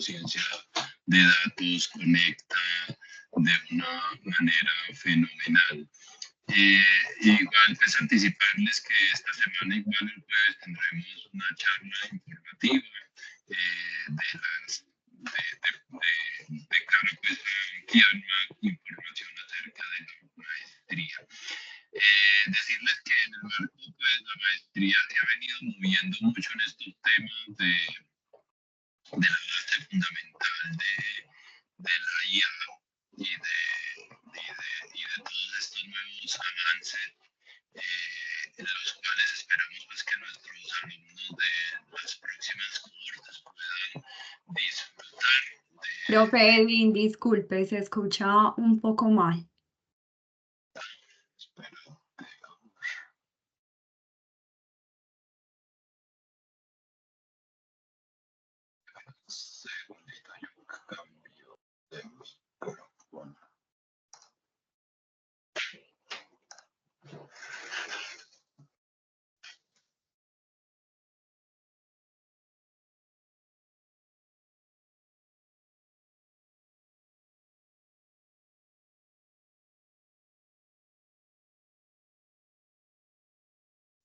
ciencia de datos conecta de una manera fenomenal. Igual pues anticiparles que esta semana igual el jueves tendremos una charla informativa de cara pues a ampliar más información acerca de la maestría. Decirles que en el marco pues la maestría se ha venido moviendo mucho en estos temas de la base fundamental de la IA y de todos estos nuevos avances, en los cuales esperamos pues, que nuestros alumnos de las próximas cohortes puedan disfrutar de... Profe Edwin, disculpe, se escucha un poco mal.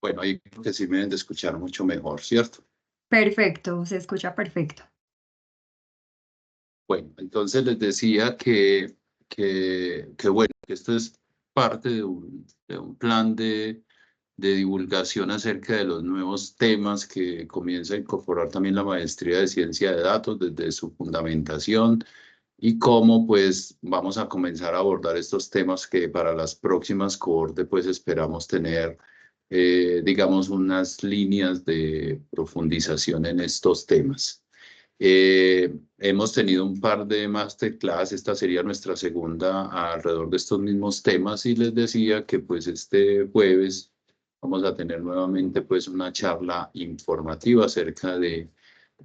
Bueno, ahí creo que sí me deben de escuchar mucho mejor, ¿cierto? Perfecto, se escucha perfecto. Bueno, entonces les decía que bueno, que esto es parte de un plan de divulgación acerca de los nuevos temas que comienza a incorporar también la maestría de ciencia de datos desde su fundamentación y cómo pues vamos a comenzar a abordar estos temas que para las próximas cohortes pues esperamos tener digamos unas líneas de profundización en estos temas. Hemos tenido un par de masterclass, esta sería nuestra segunda alrededor de estos mismos temas y les decía que pues este jueves vamos a tener nuevamente pues una charla informativa acerca de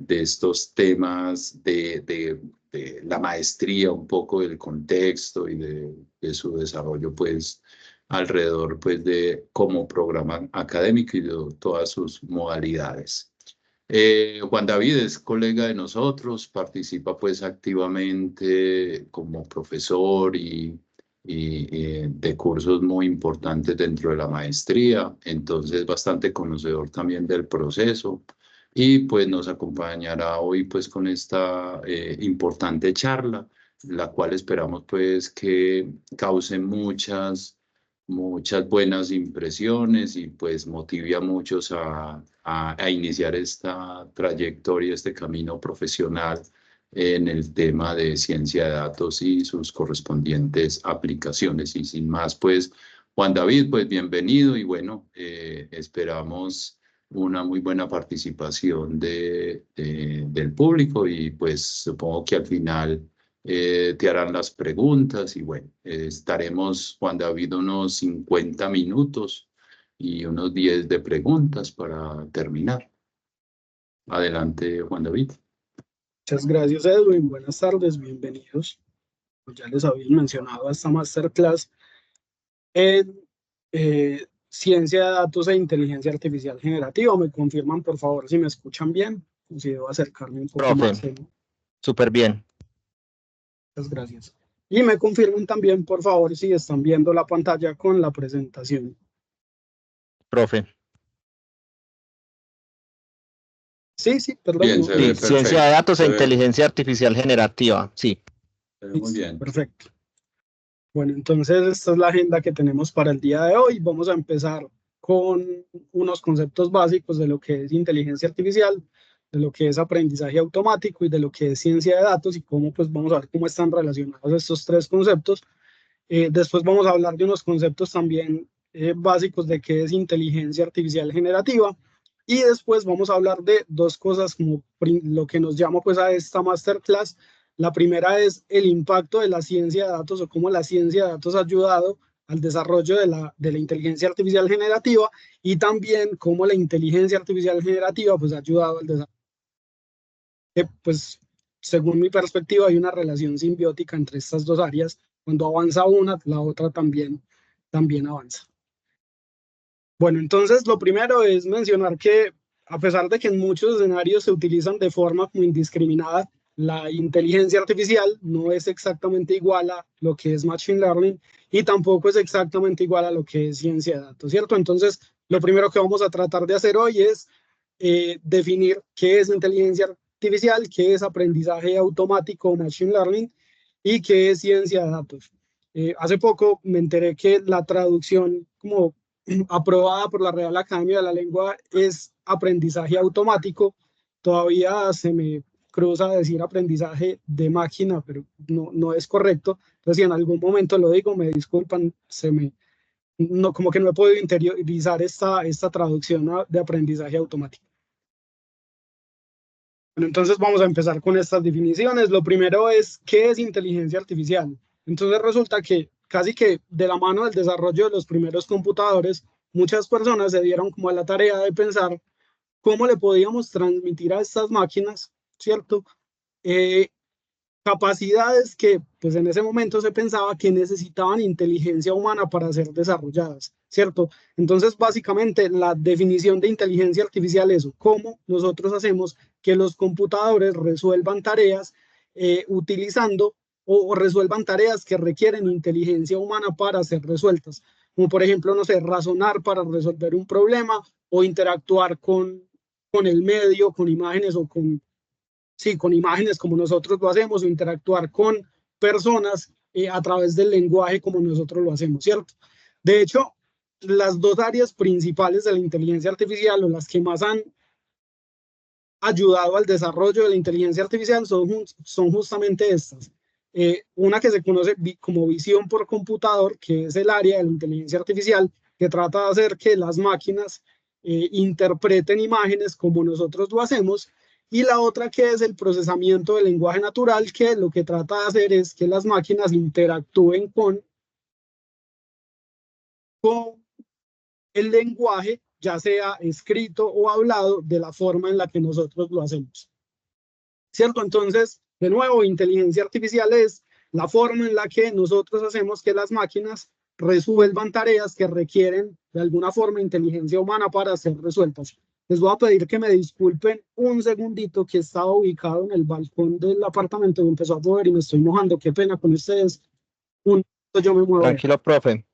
estos temas de la maestría, un poco del contexto y de su desarrollo pues alrededor pues de como programa académico y de todas sus modalidades. Juan David es colega de nosotros, participa pues activamente como profesor y de cursos muy importantes dentro de la maestría, entonces bastante conocedor también del proceso y pues nos acompañará hoy pues con esta importante charla, la cual esperamos pues que cause muchas buenas impresiones y pues motive a muchos a iniciar esta trayectoria, este camino profesional en el tema de ciencia de datos y sus correspondientes aplicaciones. Y sin más, pues, Juan David, pues bienvenido y bueno, esperamos una muy buena participación del público y pues supongo que al final te harán las preguntas y bueno, estaremos, Juan David, unos 50 minutos y unos 10 de preguntas para terminar. Adelante, Juan David. Muchas gracias, Edwin. Buenas tardes, bienvenidos. Pues ya les había mencionado esta masterclass en Ciencia de Datos e Inteligencia Artificial Generativa. ¿Me confirman, por favor, si me escuchan bien? Si debo acercarme un poco más. Súper bien. Muchas gracias. Y me confirmen también, por favor, si están viendo la pantalla con la presentación. Profe. Sí, perdón. Bien, se ve Ciencia de datos e inteligencia artificial generativa, sí. Muy bien. Perfecto. Bueno, entonces esta es la agenda que tenemos para el día de hoy. Vamos a empezar con unos conceptos básicos de lo que es inteligencia artificial, de lo que es aprendizaje automático y de lo que es ciencia de datos y cómo pues vamos a ver cómo están relacionados estos tres conceptos. Después vamos a hablar de unos conceptos también básicos de qué es inteligencia artificial generativa y después vamos a hablar de dos cosas como lo que nos llama pues a esta masterclass. La primera es el impacto de la ciencia de datos o cómo la ciencia de datos ha ayudado al desarrollo de la inteligencia artificial generativa y también cómo la inteligencia artificial generativa pues ha ayudado al desarrollo. Pues según mi perspectiva hay una relación simbiótica entre estas dos áreas. Cuando avanza una, la otra también avanza. Bueno, entonces lo primero es mencionar que a pesar de que en muchos escenarios se utilizan de forma como indiscriminada la inteligencia artificial no es exactamente igual a lo que es Machine Learning y tampoco es exactamente igual a lo que es ciencia de datos, ¿cierto? Entonces, lo primero que vamos a tratar de hacer hoy es definir qué es inteligencia artificial, qué es aprendizaje automático o Machine Learning y qué es ciencia de datos. Hace poco me enteré que la traducción como aprobada por la Real Academia de la Lengua es aprendizaje automático. Todavía se me cruza decir aprendizaje de máquina, pero no es correcto. Entonces, si en algún momento lo digo, me disculpan, como que no he podido interiorizar esta traducción de aprendizaje automático. Bueno, entonces vamos a empezar con estas definiciones. Lo primero es, ¿qué es inteligencia artificial? Entonces resulta que casi que de la mano del desarrollo de los primeros computadores, muchas personas se dieron como a la tarea de pensar cómo le podíamos transmitir a estas máquinas, ¿cierto? Capacidades que pues en ese momento se pensaba que necesitaban inteligencia humana para ser desarrolladas, ¿cierto? Entonces básicamente la definición de inteligencia artificial es cómo nosotros hacemos que los computadores resuelvan tareas utilizando o resuelvan tareas que requieren inteligencia humana para ser resueltas, como por ejemplo, no sé, razonar para resolver un problema o interactuar con el medio, con imágenes o con imágenes como nosotros lo hacemos o interactuar con personas a través del lenguaje como nosotros lo hacemos, ¿cierto? De hecho, las dos áreas principales de la inteligencia artificial o las que más han ayudado al desarrollo de la inteligencia artificial son justamente estas. Una que se conoce como visión por computador, que es el área de la inteligencia artificial, que trata de hacer que las máquinas interpreten imágenes como nosotros lo hacemos, y la otra que es el procesamiento del lenguaje natural, que lo que trata de hacer es que las máquinas interactúen con el lenguaje, ya sea escrito o hablado, de la forma en la que nosotros lo hacemos. ¿Cierto? Entonces, de nuevo, inteligencia artificial es la forma en la que nosotros hacemos que las máquinas resuelvan tareas que requieren de alguna forma inteligencia humana para ser resueltas. Les voy a pedir que me disculpen un segundito, que estaba ubicado en el balcón del apartamento y empezó a llover y me estoy mojando. Qué pena con ustedes. Yo me muevo. Tranquilo, profe.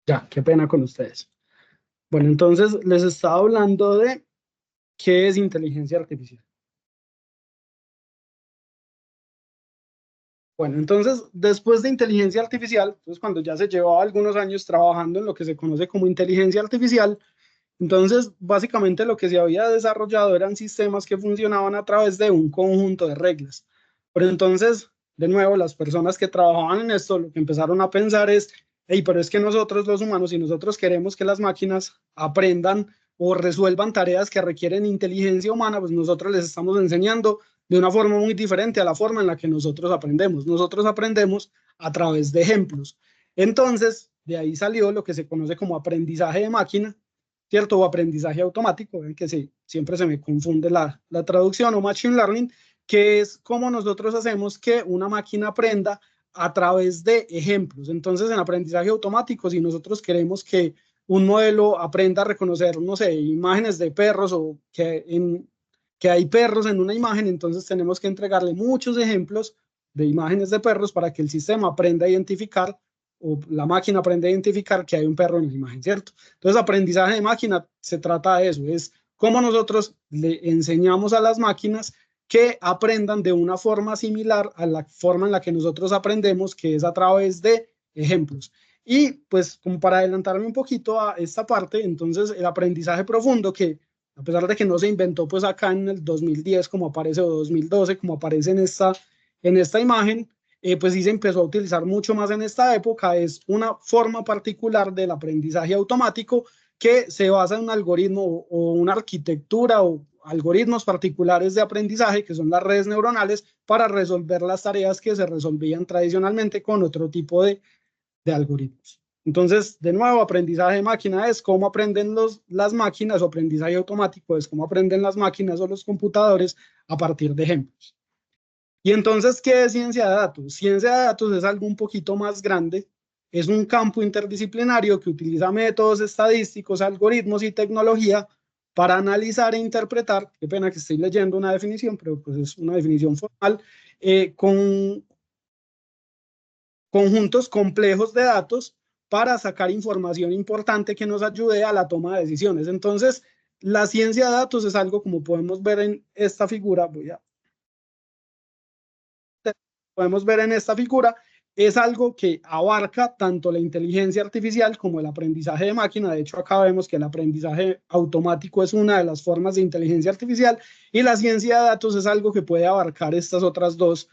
Ya, qué pena con ustedes. Bueno, entonces les estaba hablando de qué es inteligencia artificial. Bueno, entonces, después de inteligencia artificial, pues cuando ya se llevaba algunos años trabajando en lo que se conoce como inteligencia artificial, entonces básicamente lo que se había desarrollado eran sistemas que funcionaban a través de un conjunto de reglas. Pero entonces, de nuevo, las personas que trabajaban en esto lo que empezaron a pensar es, hey, pero es que nosotros los humanos, si nosotros queremos que las máquinas aprendan o resuelvan tareas que requieren inteligencia humana, pues nosotros les estamos enseñando de una forma muy diferente a la forma en la que nosotros aprendemos. Nosotros aprendemos a través de ejemplos. Entonces, de ahí salió lo que se conoce como aprendizaje de máquina, ¿cierto? O aprendizaje automático, ven que siempre se me confunde la traducción, o machine learning, que es cómo nosotros hacemos que una máquina aprenda a través de ejemplos. Entonces, en aprendizaje automático, si nosotros queremos que un modelo aprenda a reconocer, no sé, imágenes de perros o que hay perros en una imagen, entonces tenemos que entregarle muchos ejemplos de imágenes de perros para que el sistema aprenda a identificar o la máquina aprende a identificar que hay un perro en la imagen, ¿cierto? Entonces, aprendizaje de máquina se trata de eso, es cómo nosotros le enseñamos a las máquinas que aprendan de una forma similar a la forma en la que nosotros aprendemos, que es a través de ejemplos. Y pues, como para adelantarme un poquito a esta parte, entonces el aprendizaje profundo, que a pesar de que no se inventó pues acá en el 2010 como aparece, o 2012 como aparece en esta imagen, pues sí se empezó a utilizar mucho más en esta época. Es una forma particular del aprendizaje automático que se basa en un algoritmo o una arquitectura o algoritmos particulares de aprendizaje, que son las redes neuronales, para resolver las tareas que se resolvían tradicionalmente con otro tipo de algoritmos. Entonces, de nuevo, aprendizaje de máquina es cómo aprenden las máquinas, o aprendizaje automático es cómo aprenden las máquinas o los computadores a partir de ejemplos. Y entonces, ¿qué es ciencia de datos? Ciencia de datos es algo un poquito más grande, es un campo interdisciplinario que utiliza métodos estadísticos, algoritmos y tecnología para analizar e interpretar, qué pena que estoy leyendo una definición, pero pues es una definición formal, con conjuntos complejos de datos para sacar información importante que nos ayude a la toma de decisiones. Entonces, la ciencia de datos es algo, como podemos ver en esta figura, podemos ver en esta figura, es algo que abarca tanto la inteligencia artificial como el aprendizaje de máquina. De hecho, acá vemos que el aprendizaje automático es una de las formas de inteligencia artificial, y la ciencia de datos es algo que puede abarcar estas otras dos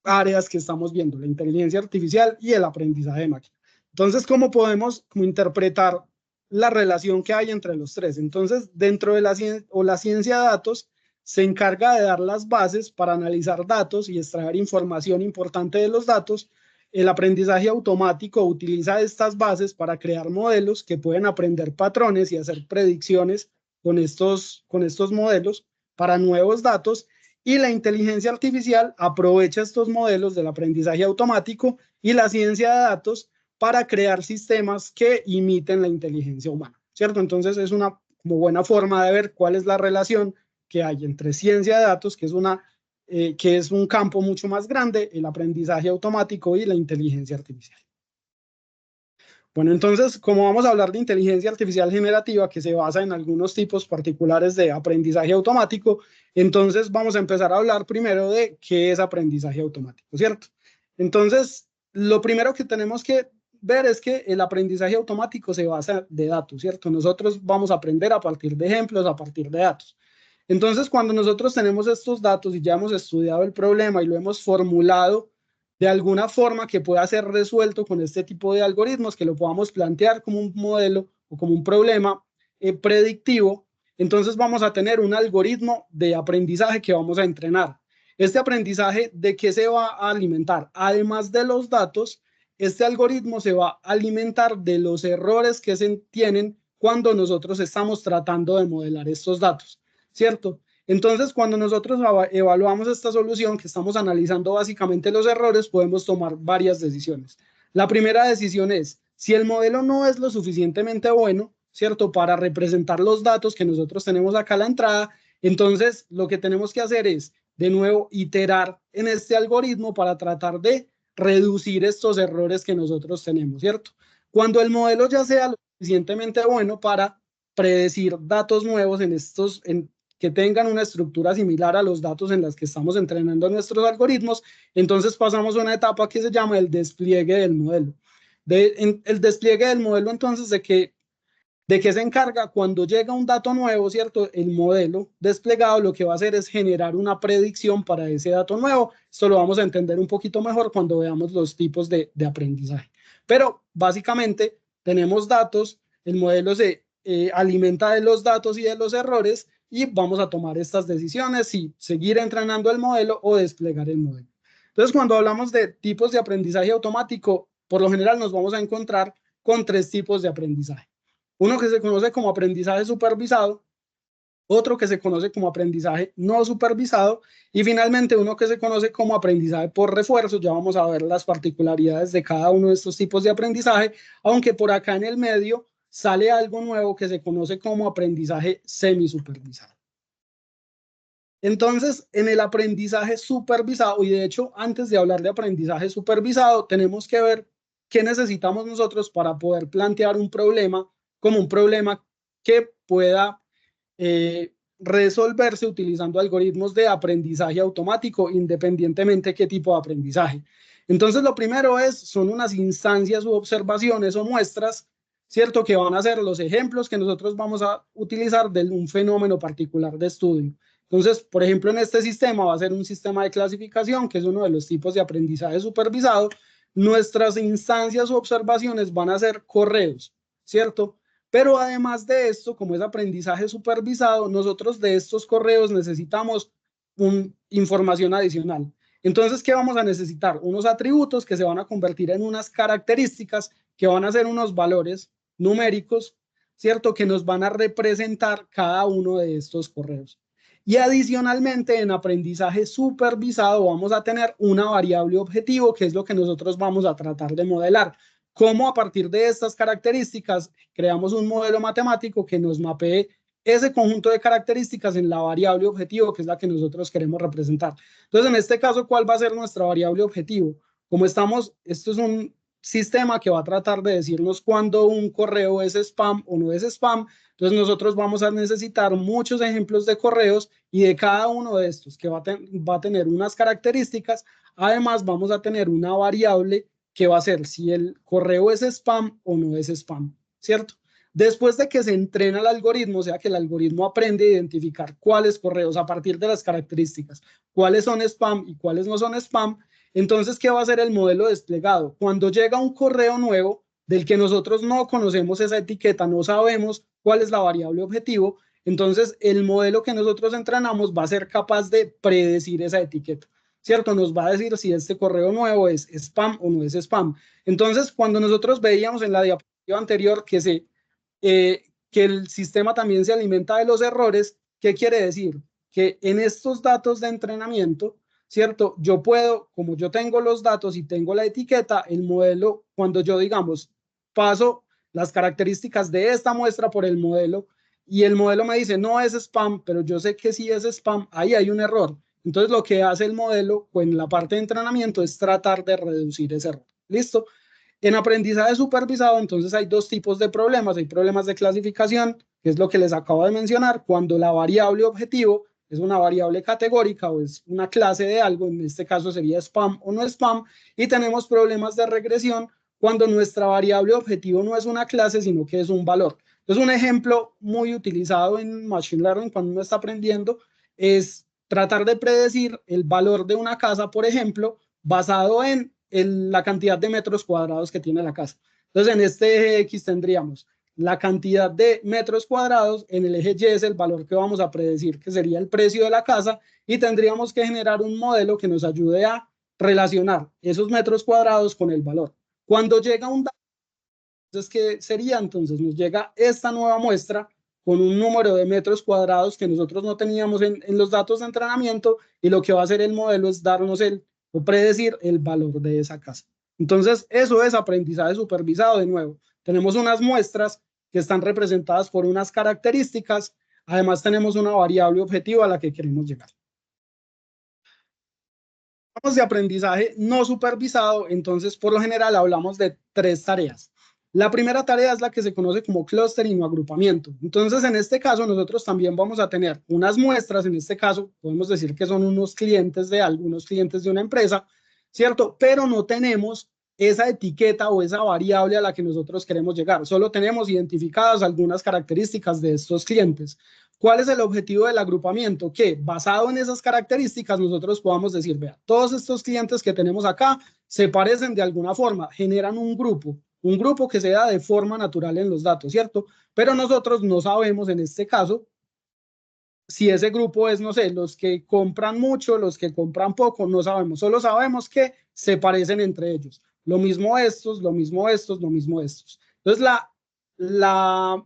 áreas que estamos viendo, la inteligencia artificial y el aprendizaje de máquina. Entonces, ¿cómo podemos interpretar la relación que hay entre los tres? Entonces, dentro de la ciencia de datos se encarga de dar las bases para analizar datos y extraer información importante de los datos. El aprendizaje automático utiliza estas bases para crear modelos que pueden aprender patrones y hacer predicciones con estos modelos para nuevos datos. Y la inteligencia artificial aprovecha estos modelos del aprendizaje automático y la ciencia de datos para crear sistemas que imiten la inteligencia humana, ¿cierto? Entonces es una como buena forma de ver cuál es la relación que hay entre ciencia de datos, que es un campo mucho más grande, el aprendizaje automático y la inteligencia artificial. Bueno, entonces, como vamos a hablar de inteligencia artificial generativa, que se basa en algunos tipos particulares de aprendizaje automático, entonces vamos a empezar a hablar primero de qué es aprendizaje automático, ¿cierto? Entonces, lo primero que tenemos que ver es que el aprendizaje automático se basa de datos, ¿cierto? Nosotros vamos a aprender a partir de ejemplos, a partir de datos. Entonces, cuando nosotros tenemos estos datos y ya hemos estudiado el problema y lo hemos formulado de alguna forma que pueda ser resuelto con este tipo de algoritmos, que lo podamos plantear como un modelo o como un problema predictivo, entonces vamos a tener un algoritmo de aprendizaje que vamos a entrenar. Este aprendizaje, ¿de qué se va a alimentar? Además de los datos, este algoritmo se va a alimentar de los errores que se tienen cuando nosotros estamos tratando de modelar estos datos, ¿cierto? Entonces, cuando nosotros evaluamos esta solución, que estamos analizando básicamente los errores, podemos tomar varias decisiones. La primera decisión es, si el modelo no es lo suficientemente bueno, ¿cierto?, para representar los datos que nosotros tenemos acá a la entrada, entonces lo que tenemos que hacer es, de nuevo, iterar en este algoritmo para tratar de reducir estos errores que nosotros tenemos, ¿cierto? Cuando el modelo ya sea lo suficientemente bueno para predecir datos nuevos que tengan una estructura similar a los datos en las que estamos entrenando nuestros algoritmos, entonces pasamos a una etapa que se llama el despliegue del modelo. El despliegue del modelo, entonces, ¿de qué se encarga? Cuando llega un dato nuevo, ¿cierto? El modelo desplegado lo que va a hacer es generar una predicción para ese dato nuevo. Esto lo vamos a entender un poquito mejor cuando veamos los tipos de aprendizaje. Pero básicamente tenemos datos, el modelo se alimenta de los datos y de los errores, y vamos a tomar estas decisiones, si seguir entrenando el modelo o desplegar el modelo. Entonces, cuando hablamos de tipos de aprendizaje automático, por lo general nos vamos a encontrar con tres tipos de aprendizaje. Uno que se conoce como aprendizaje supervisado, otro que se conoce como aprendizaje no supervisado, y finalmente uno que se conoce como aprendizaje por refuerzo. Ya vamos a ver las particularidades de cada uno de estos tipos de aprendizaje, aunque por acá en el medio sale algo nuevo que se conoce como aprendizaje semisupervisado. Entonces, en el aprendizaje supervisado, y de hecho, antes de hablar de aprendizaje supervisado, tenemos que ver qué necesitamos nosotros para poder plantear un problema como un problema que pueda resolverse utilizando algoritmos de aprendizaje automático, independientemente de qué tipo de aprendizaje. Entonces, lo primero son unas instancias u observaciones o muestras, ¿cierto? Que van a ser los ejemplos que nosotros vamos a utilizar de un fenómeno particular de estudio. Entonces, por ejemplo, en este sistema va a ser un sistema de clasificación, que es uno de los tipos de aprendizaje supervisado. Nuestras instancias o observaciones van a ser correos, ¿cierto? Pero además de esto, como es aprendizaje supervisado, nosotros de estos correos necesitamos información adicional. Entonces, ¿qué vamos a necesitar? Unos atributos que se van a convertir en unas características que van a ser unos valores numéricos, ¿cierto? Que nos van a representar cada uno de estos correos. Y adicionalmente, en aprendizaje supervisado vamos a tener una variable objetivo, que es lo que nosotros vamos a tratar de modelar. Cómo a partir de estas características creamos un modelo matemático que nos mapee ese conjunto de características en la variable objetivo, que es la que nosotros queremos representar. Entonces, en este caso, ¿cuál va a ser nuestra variable objetivo? Como estamos, esto es un sistema que va a tratar de decirnos cuándo un correo es spam o no es spam. Entonces, nosotros vamos a necesitar muchos ejemplos de correos y de cada uno de estos que va a tener unas características. Además, vamos a tener una variable que va a ser si el correo es spam o no es spam, ¿cierto? Después de que se entrena el algoritmo, o sea que el algoritmo aprende a identificar cuáles correos a partir de las características, cuáles son spam y cuáles no son spam, entonces, ¿qué va a hacer el modelo desplegado? Cuando llega un correo nuevo del que nosotros no conocemos esa etiqueta, no sabemos cuál es la variable objetivo, entonces el modelo que nosotros entrenamos va a ser capaz de predecir esa etiqueta, ¿cierto? Nos va a decir si este correo nuevo es spam o no es spam. Entonces, cuando nosotros veíamos en la diapositiva anterior que el sistema también se alimenta de los errores, ¿qué quiere decir? Que en estos datos de entrenamiento, ¿cierto? Yo puedo, como yo tengo los datos y tengo la etiqueta, el modelo, cuando yo, digamos, paso las características de esta muestra por el modelo y el modelo me dice no es spam, pero yo sé que sí es spam, ahí hay un error. Entonces, lo que hace el modelo en la parte de entrenamiento es tratar de reducir ese error. ¿Listo? En aprendizaje supervisado, entonces hay dos tipos de problemas. Hay problemas de clasificación, que es lo que les acabo de mencionar, cuando la variable objetivo es una variable categórica o es una clase de algo, en este caso sería spam o no spam, y tenemos problemas de regresión cuando nuestra variable objetivo no es una clase, sino que es un valor. Entonces, un ejemplo muy utilizado en Machine Learning cuando uno está aprendiendo es tratar de predecir el valor de una casa, por ejemplo, basado en la cantidad de metros cuadrados que tiene la casa. Entonces, en este eje X tendríamos la cantidad de metros cuadrados, en el eje Y es el valor que vamos a predecir, que sería el precio de la casa, y tendríamos que generar un modelo que nos ayude a relacionar esos metros cuadrados con el valor. Cuando llega un dato, entonces, ¿qué sería? Entonces, nos llega esta nueva muestra con un número de metros cuadrados que nosotros no teníamos en los datos de entrenamiento, y lo que va a hacer el modelo es darnos o predecir el valor de esa casa. Entonces, eso es aprendizaje supervisado. De nuevo, tenemos unas muestras que están representadas por unas características. Además, tenemos una variable objetiva a la que queremos llegar. Hablamos de aprendizaje no supervisado, entonces, por lo general, hablamos de 3 tareas. La primera tarea es la que se conoce como clustering o agrupamiento. Entonces, en este caso, nosotros también vamos a tener unas muestras. En este caso, podemos decir que son unos clientes de algunos clientes de una empresa, ¿cierto? Pero no tenemos esa etiqueta o esa variable a la que nosotros queremos llegar. Solo tenemos identificadas algunas características de estos clientes. ¿Cuál es el objetivo del agrupamiento? Que basado en esas características nosotros podamos decir, vea, todos estos clientes que tenemos acá se parecen de alguna forma, generan un grupo que se da de forma natural en los datos, ¿cierto? Pero nosotros no sabemos en este caso si ese grupo es, no sé, los que compran mucho, los que compran poco, no sabemos, solo sabemos que se parecen entre ellos. Lo mismo estos, lo mismo estos, lo mismo estos. Entonces, la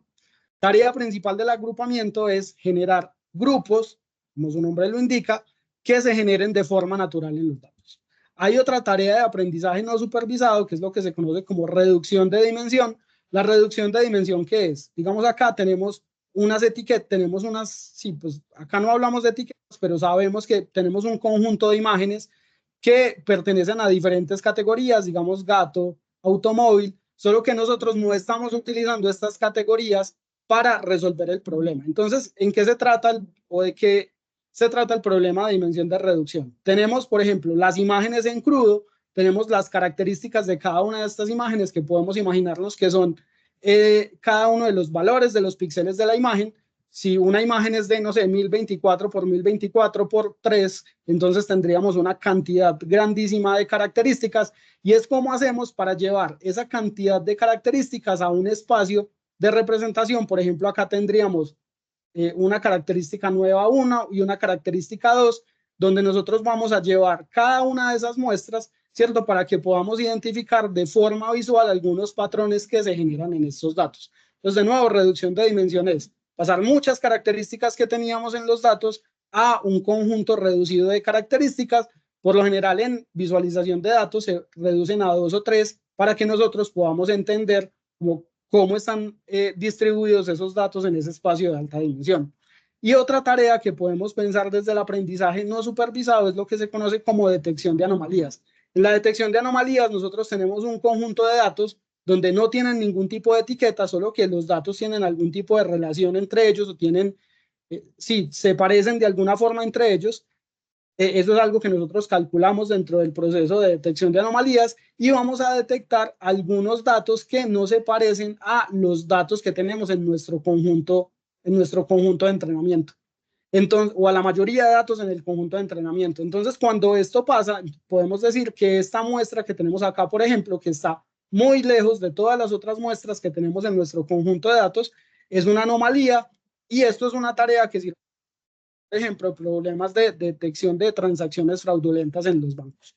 tarea principal del agrupamiento es generar grupos, como su nombre lo indica, que se generen de forma natural en los datos. Hay otra tarea de aprendizaje no supervisado, que es lo que se conoce como reducción de dimensión. La reducción de dimensión, ¿qué es? Digamos, acá tenemos unas etiquetas, tenemos unas, sí, pues acá no hablamos de etiquetas, pero sabemos que tenemos un conjunto de imágenes que pertenecen a diferentes categorías, digamos gato, automóvil, solo que nosotros no estamos utilizando estas categorías para resolver el problema. Entonces, ¿en qué se trata o de qué se trata el problema de dimensión de reducción? Tenemos, por ejemplo, las imágenes en crudo, tenemos las características de cada una de estas imágenes que podemos imaginarnos que son cada uno de los valores de los píxeles de la imagen. Si una imagen es de, no sé, 1024 por 1024 por 3, entonces tendríamos una cantidad grandísima de características y es como hacemos para llevar esa cantidad de características a un espacio de representación. Por ejemplo, acá tendríamos una característica nueva 1 y una característica 2, donde nosotros vamos a llevar cada una de esas muestras, ¿cierto? Para que podamos identificar de forma visual algunos patrones que se generan en estos datos. Entonces, de nuevo, reducción de dimensiones. Pasar muchas características que teníamos en los datos a un conjunto reducido de características. Por lo general, en visualización de datos se reducen a 2 o 3 para que nosotros podamos entender cómo están distribuidos esos datos en ese espacio de alta dimensión. Y otra tarea que podemos pensar desde el aprendizaje no supervisado es lo que se conoce como detección de anomalías. En la detección de anomalías nosotros tenemos un conjunto de datos donde no tienen ningún tipo de etiqueta, solo que los datos tienen algún tipo de relación entre ellos o tienen, sí, se parecen de alguna forma entre ellos. Eso es algo que nosotros calculamos dentro del proceso de detección de anomalías y vamos a detectar algunos datos que no se parecen a los datos que tenemos en nuestro conjunto de entrenamiento. Entonces, o a la mayoría de datos en el conjunto de entrenamiento. Entonces, cuando esto pasa, podemos decir que esta muestra que tenemos acá, por ejemplo, que está muy lejos de todas las otras muestras que tenemos en nuestro conjunto de datos, es una anomalía y esto es una tarea que sirve, por ejemplo, problemas de detección de transacciones fraudulentas en los bancos.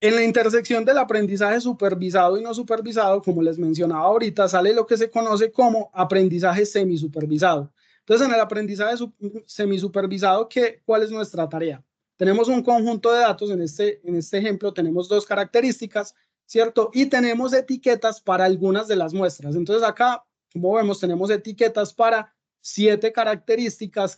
En la intersección del aprendizaje supervisado y no supervisado, como les mencionaba ahorita, sale lo que se conoce como aprendizaje semisupervisado. Entonces, en el aprendizaje semisupervisado, ¿cuál es nuestra tarea? Tenemos un conjunto de datos, en este ejemplo tenemos 2 características, ¿cierto? Y tenemos etiquetas para algunas de las muestras. Entonces, acá, como vemos, tenemos etiquetas para 7 características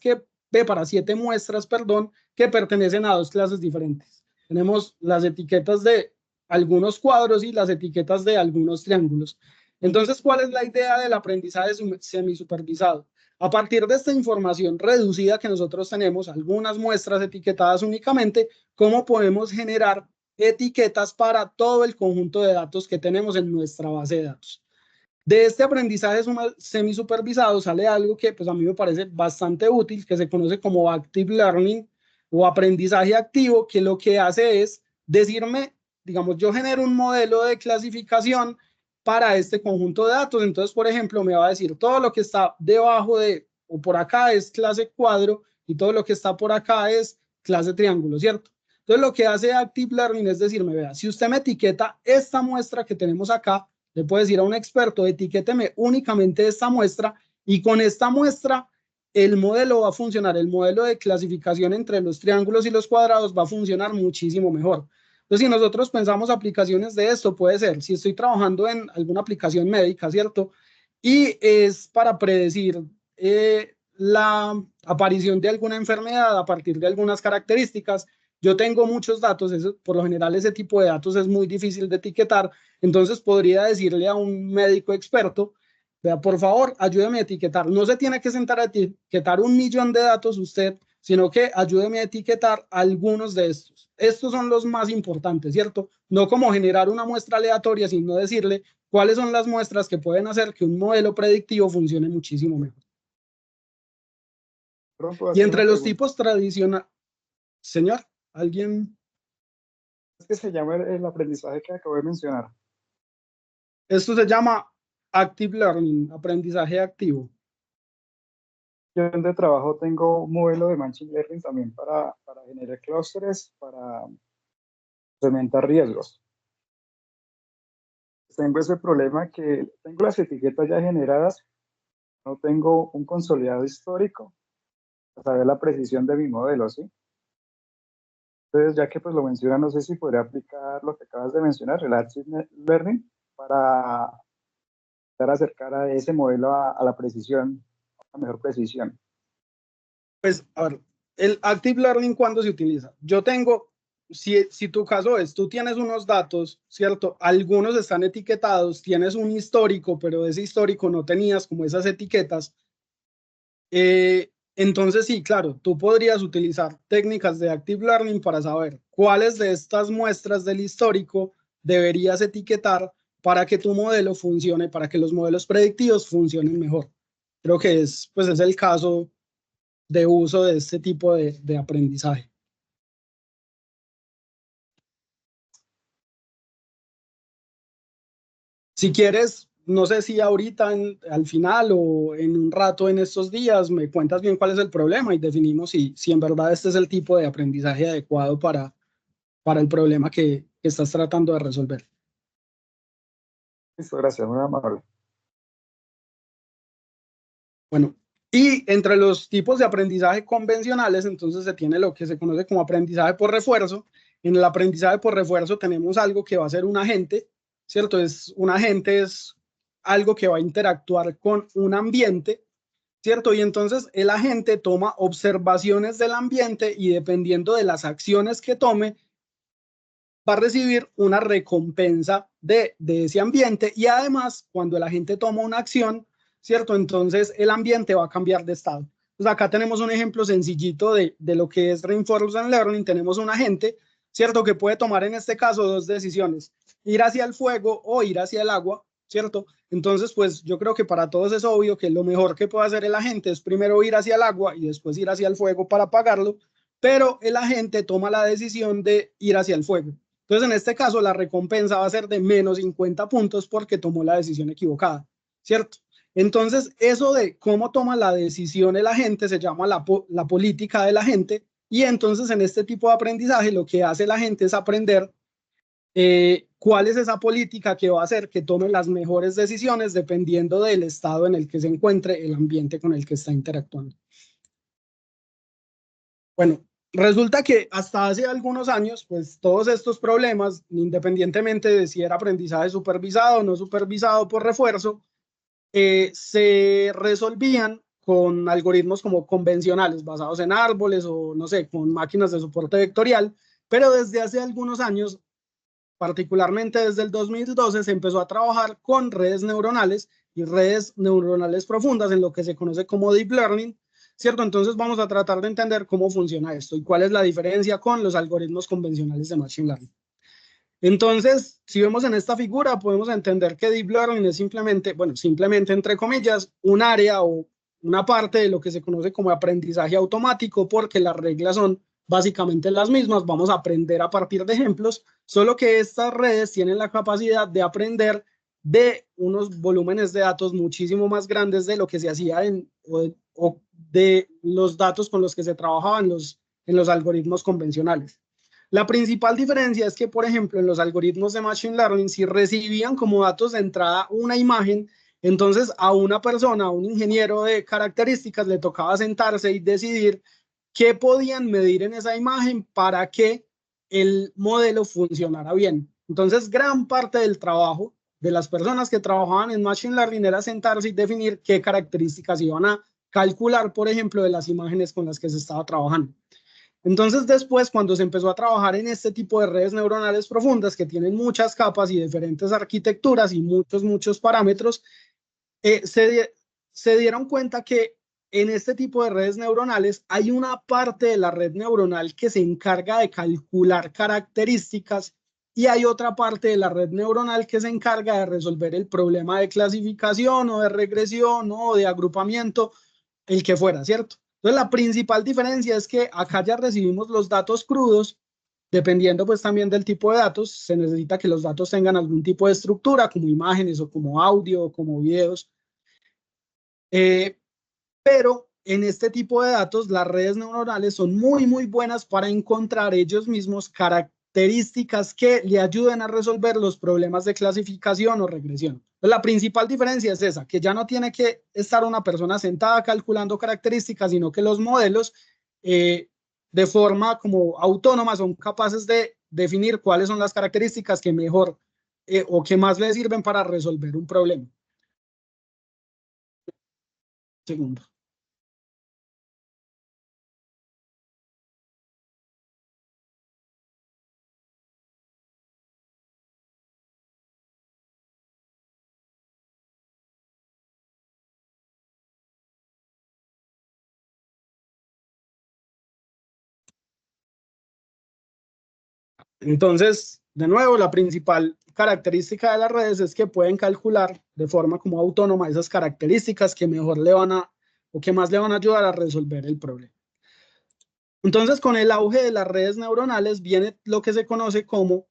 para 7 muestras, perdón, que pertenecen a 2 clases diferentes. Tenemos las etiquetas de algunos cuadros y las etiquetas de algunos triángulos. Entonces, ¿cuál es la idea del aprendizaje semisupervisado? A partir de esta información reducida que nosotros tenemos, algunas muestras etiquetadas únicamente, ¿cómo podemos generar etiquetas para todo el conjunto de datos que tenemos en nuestra base de datos? De este aprendizaje semisupervisado sale algo que pues a mí me parece bastante útil, que se conoce como Active Learning o aprendizaje activo, que lo que hace es decirme, digamos, yo genero un modelo de clasificación para este conjunto de datos. Entonces, por ejemplo, me va a decir todo lo que está debajo de o por acá es clase cuadro y todo lo que está por acá es clase triángulo, ¿cierto? Entonces, lo que hace Active Learning es decirme, vea, si usted me etiqueta esta muestra que tenemos acá, le puede decir a un experto, etiquéteme únicamente esta muestra y con esta muestra el modelo va a funcionar, el modelo de clasificación entre los triángulos y los cuadrados va a funcionar muchísimo mejor. Entonces, si nosotros pensamos aplicaciones de esto, puede ser, si estoy trabajando en alguna aplicación médica, ¿cierto? Y es para predecir la aparición de alguna enfermedad a partir de algunas características. Yo tengo muchos datos, por lo general ese tipo de datos es muy difícil de etiquetar, entonces podría decirle a un médico experto, vea, por favor, ayúdeme a etiquetar. No se tiene que sentar a etiquetar 1.000.000 de datos usted, sino que ayúdeme a etiquetar algunos de estos. Estos son los más importantes, ¿cierto? No como generar una muestra aleatoria, sino decirle cuáles son las muestras que pueden hacer que un modelo predictivo funcione muchísimo mejor. Y entre los tipos tradicionales, señor, ¿alguien? ¿Es que se llama el aprendizaje que acabo de mencionar? Esto se llama Active Learning, aprendizaje activo. Yo donde trabajo tengo un modelo de Machine Learning también para generar clústeres, para segmentar riesgos. Tengo ese problema que tengo las etiquetas ya generadas, no tengo un consolidado histórico para saber la precisión de mi modelo, ¿sí? Entonces, ya que pues lo menciona, no sé si podría aplicar lo que acabas de mencionar, el Active Learning, para acercar a ese modelo a la precisión, a la mejor precisión? Pues, a ver, el Active Learning, ¿cuándo se utiliza? Yo tengo, si tu caso es, tú tienes unos datos, ¿cierto? Algunos están etiquetados, tienes un histórico, pero de ese histórico no tenías como esas etiquetas. Entonces, sí, claro, tú podrías utilizar técnicas de Active Learning para saber cuáles de estas muestras del histórico deberías etiquetar para que tu modelo funcione, para que los modelos predictivos funcionen mejor. Creo que pues es el caso de uso de este tipo de aprendizaje. Si quieres, no sé si ahorita al final o en un rato en estos días me cuentas bien cuál es el problema y definimos si en verdad este es el tipo de aprendizaje adecuado para el problema que estás tratando de resolver. Listo, gracias, muy amable. Bueno, y entre los tipos de aprendizaje convencionales, entonces se tiene lo que se conoce como aprendizaje por refuerzo. En el aprendizaje por refuerzo tenemos algo que va a ser un agente, ¿cierto? Un agente es algo que va a interactuar con un ambiente, ¿cierto? Y entonces el agente toma observaciones del ambiente y dependiendo de las acciones que tome, va a recibir una recompensa de ese ambiente y además cuando el agente toma una acción, ¿cierto? Entonces el ambiente va a cambiar de estado. Pues acá tenemos un ejemplo sencillito de lo que es Reinforcement Learning. Tenemos un agente, ¿cierto? Que puede tomar en este caso dos decisiones, ir hacia el fuego o ir hacia el agua, ¿cierto? Entonces, pues yo creo que para todos es obvio que lo mejor que puede hacer el agente es primero ir hacia el agua y después ir hacia el fuego para apagarlo, pero el agente toma la decisión de ir hacia el fuego. Entonces, en este caso, la recompensa va a ser de menos 50 puntos porque tomó la decisión equivocada, ¿cierto? Entonces, eso de cómo toma la decisión el agente se llama la política del agente y entonces en este tipo de aprendizaje lo que hace la gente es aprender cuál es esa política que va a hacer que tome las mejores decisiones dependiendo del estado en el que se encuentre el ambiente con el que está interactuando. Bueno, resulta que hasta hace algunos años, pues todos estos problemas, independientemente de si era aprendizaje supervisado o no supervisado por refuerzo, se resolvían con algoritmos como convencionales, basados en árboles o, no sé, con máquinas de soporte vectorial, pero desde hace algunos años, particularmente desde el 2012, se empezó a trabajar con redes neuronales y redes neuronales profundas en lo que se conoce como Deep Learning, ¿cierto? Entonces vamos a tratar de entender cómo funciona esto y cuál es la diferencia con los algoritmos convencionales de Machine Learning. Entonces, si vemos en esta figura, podemos entender que Deep Learning es simplemente, bueno, simplemente entre comillas, un área o una parte de lo que se conoce como aprendizaje automático, porque las reglas son básicamente las mismas. Vamos a aprender a partir de ejemplos, solo que estas redes tienen la capacidad de aprender de unos volúmenes de datos muchísimo más grandes de lo que se hacía o de los datos con los que se trabajaban en los algoritmos convencionales. La principal diferencia es que, por ejemplo, en los algoritmos de Machine Learning, si recibían como datos de entrada una imagen, entonces a una persona, a un ingeniero de características, le tocaba sentarse y decidir qué podían medir en esa imagen para que el modelo funcionara bien. Entonces, gran parte del trabajo de las personas que trabajaban en Machine Learning era sentarse y definir qué características iban a calcular, por ejemplo, de las imágenes con las que se estaba trabajando. Entonces después, cuando se empezó a trabajar en este tipo de redes neuronales profundas que tienen muchas capas y diferentes arquitecturas y muchos parámetros, se dieron cuenta que en este tipo de redes neuronales hay una parte de la red neuronal que se encarga de calcular características y hay otra parte de la red neuronal que se encarga de resolver el problema de clasificación o de regresión o de agrupamiento, el que fuera, ¿cierto? Entonces, la principal diferencia es que acá ya recibimos los datos crudos, dependiendo pues también del tipo de datos, se necesita que los datos tengan algún tipo de estructura, como imágenes o como audio o como videos. Pero en este tipo de datos, las redes neuronales son muy buenas para encontrar ellos mismos características que le ayuden a resolver los problemas de clasificación o regresión. Entonces, la principal diferencia es esa, que ya no tiene que estar una persona sentada calculando características, sino que los modelos de forma como autónoma son capaces de definir cuáles son las características que mejor o que más les sirven para resolver un problema. Segundo. Entonces, de nuevo, la principal característica de las redes es que pueden calcular de forma como autónoma esas características que mejor le van a, o que más le van a ayudar a resolver el problema. Entonces, con el auge de las redes neuronales viene lo que se conoce como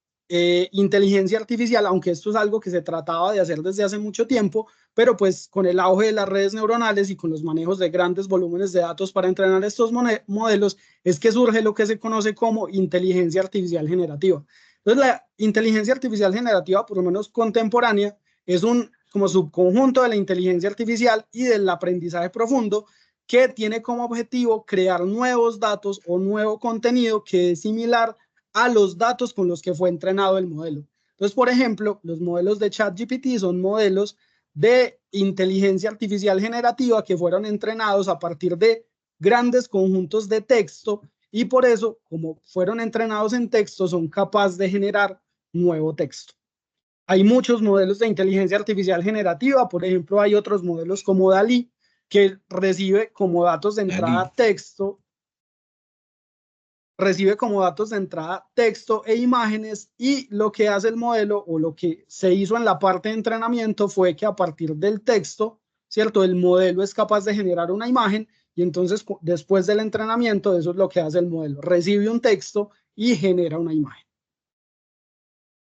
inteligencia artificial, aunque esto es algo que se trataba de hacer desde hace mucho tiempo, pero pues con el auge de las redes neuronales y con los manejos de grandes volúmenes de datos para entrenar estos modelos, es que surge lo que se conoce como inteligencia artificial generativa. Entonces, la inteligencia artificial generativa, por lo menos contemporánea, es un como subconjunto de la inteligencia artificial y del aprendizaje profundo, que tiene como objetivo crear nuevos datos o nuevo contenido que es similar a los datos con los que fue entrenado el modelo. Entonces, por ejemplo, los modelos de ChatGPT son modelos de inteligencia artificial generativa que fueron entrenados a partir de grandes conjuntos de texto y por eso, como fueron entrenados en texto, son capaces de generar nuevo texto. Hay muchos modelos de inteligencia artificial generativa, por ejemplo, hay otros modelos como DALL-E, que recibe como datos de entrada texto, e imágenes, y lo que hace el modelo o lo que se hizo en la parte de entrenamiento fue que a partir del texto, ¿cierto? El modelo es capaz de generar una imagen y entonces después del entrenamiento eso es lo que hace el modelo, recibe un texto y genera una imagen.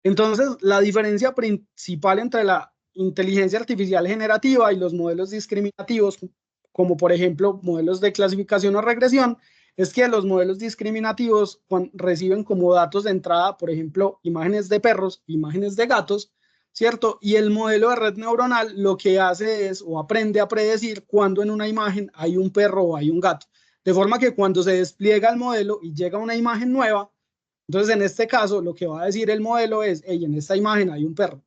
Entonces, la diferencia principal entre la inteligencia artificial generativa y los modelos discriminativos, como por ejemplo modelos de clasificación o regresión, es que los modelos discriminativos reciben como datos de entrada, por ejemplo, imágenes de perros, imágenes de gatos, ¿cierto? Y el modelo de red neuronal lo que hace es, o aprende a predecir cuando en una imagen hay un perro o hay un gato. De forma que cuando se despliega el modelo y llega una imagen nueva, entonces en este caso lo que va a decir el modelo es, hey, en esta imagen hay un perro.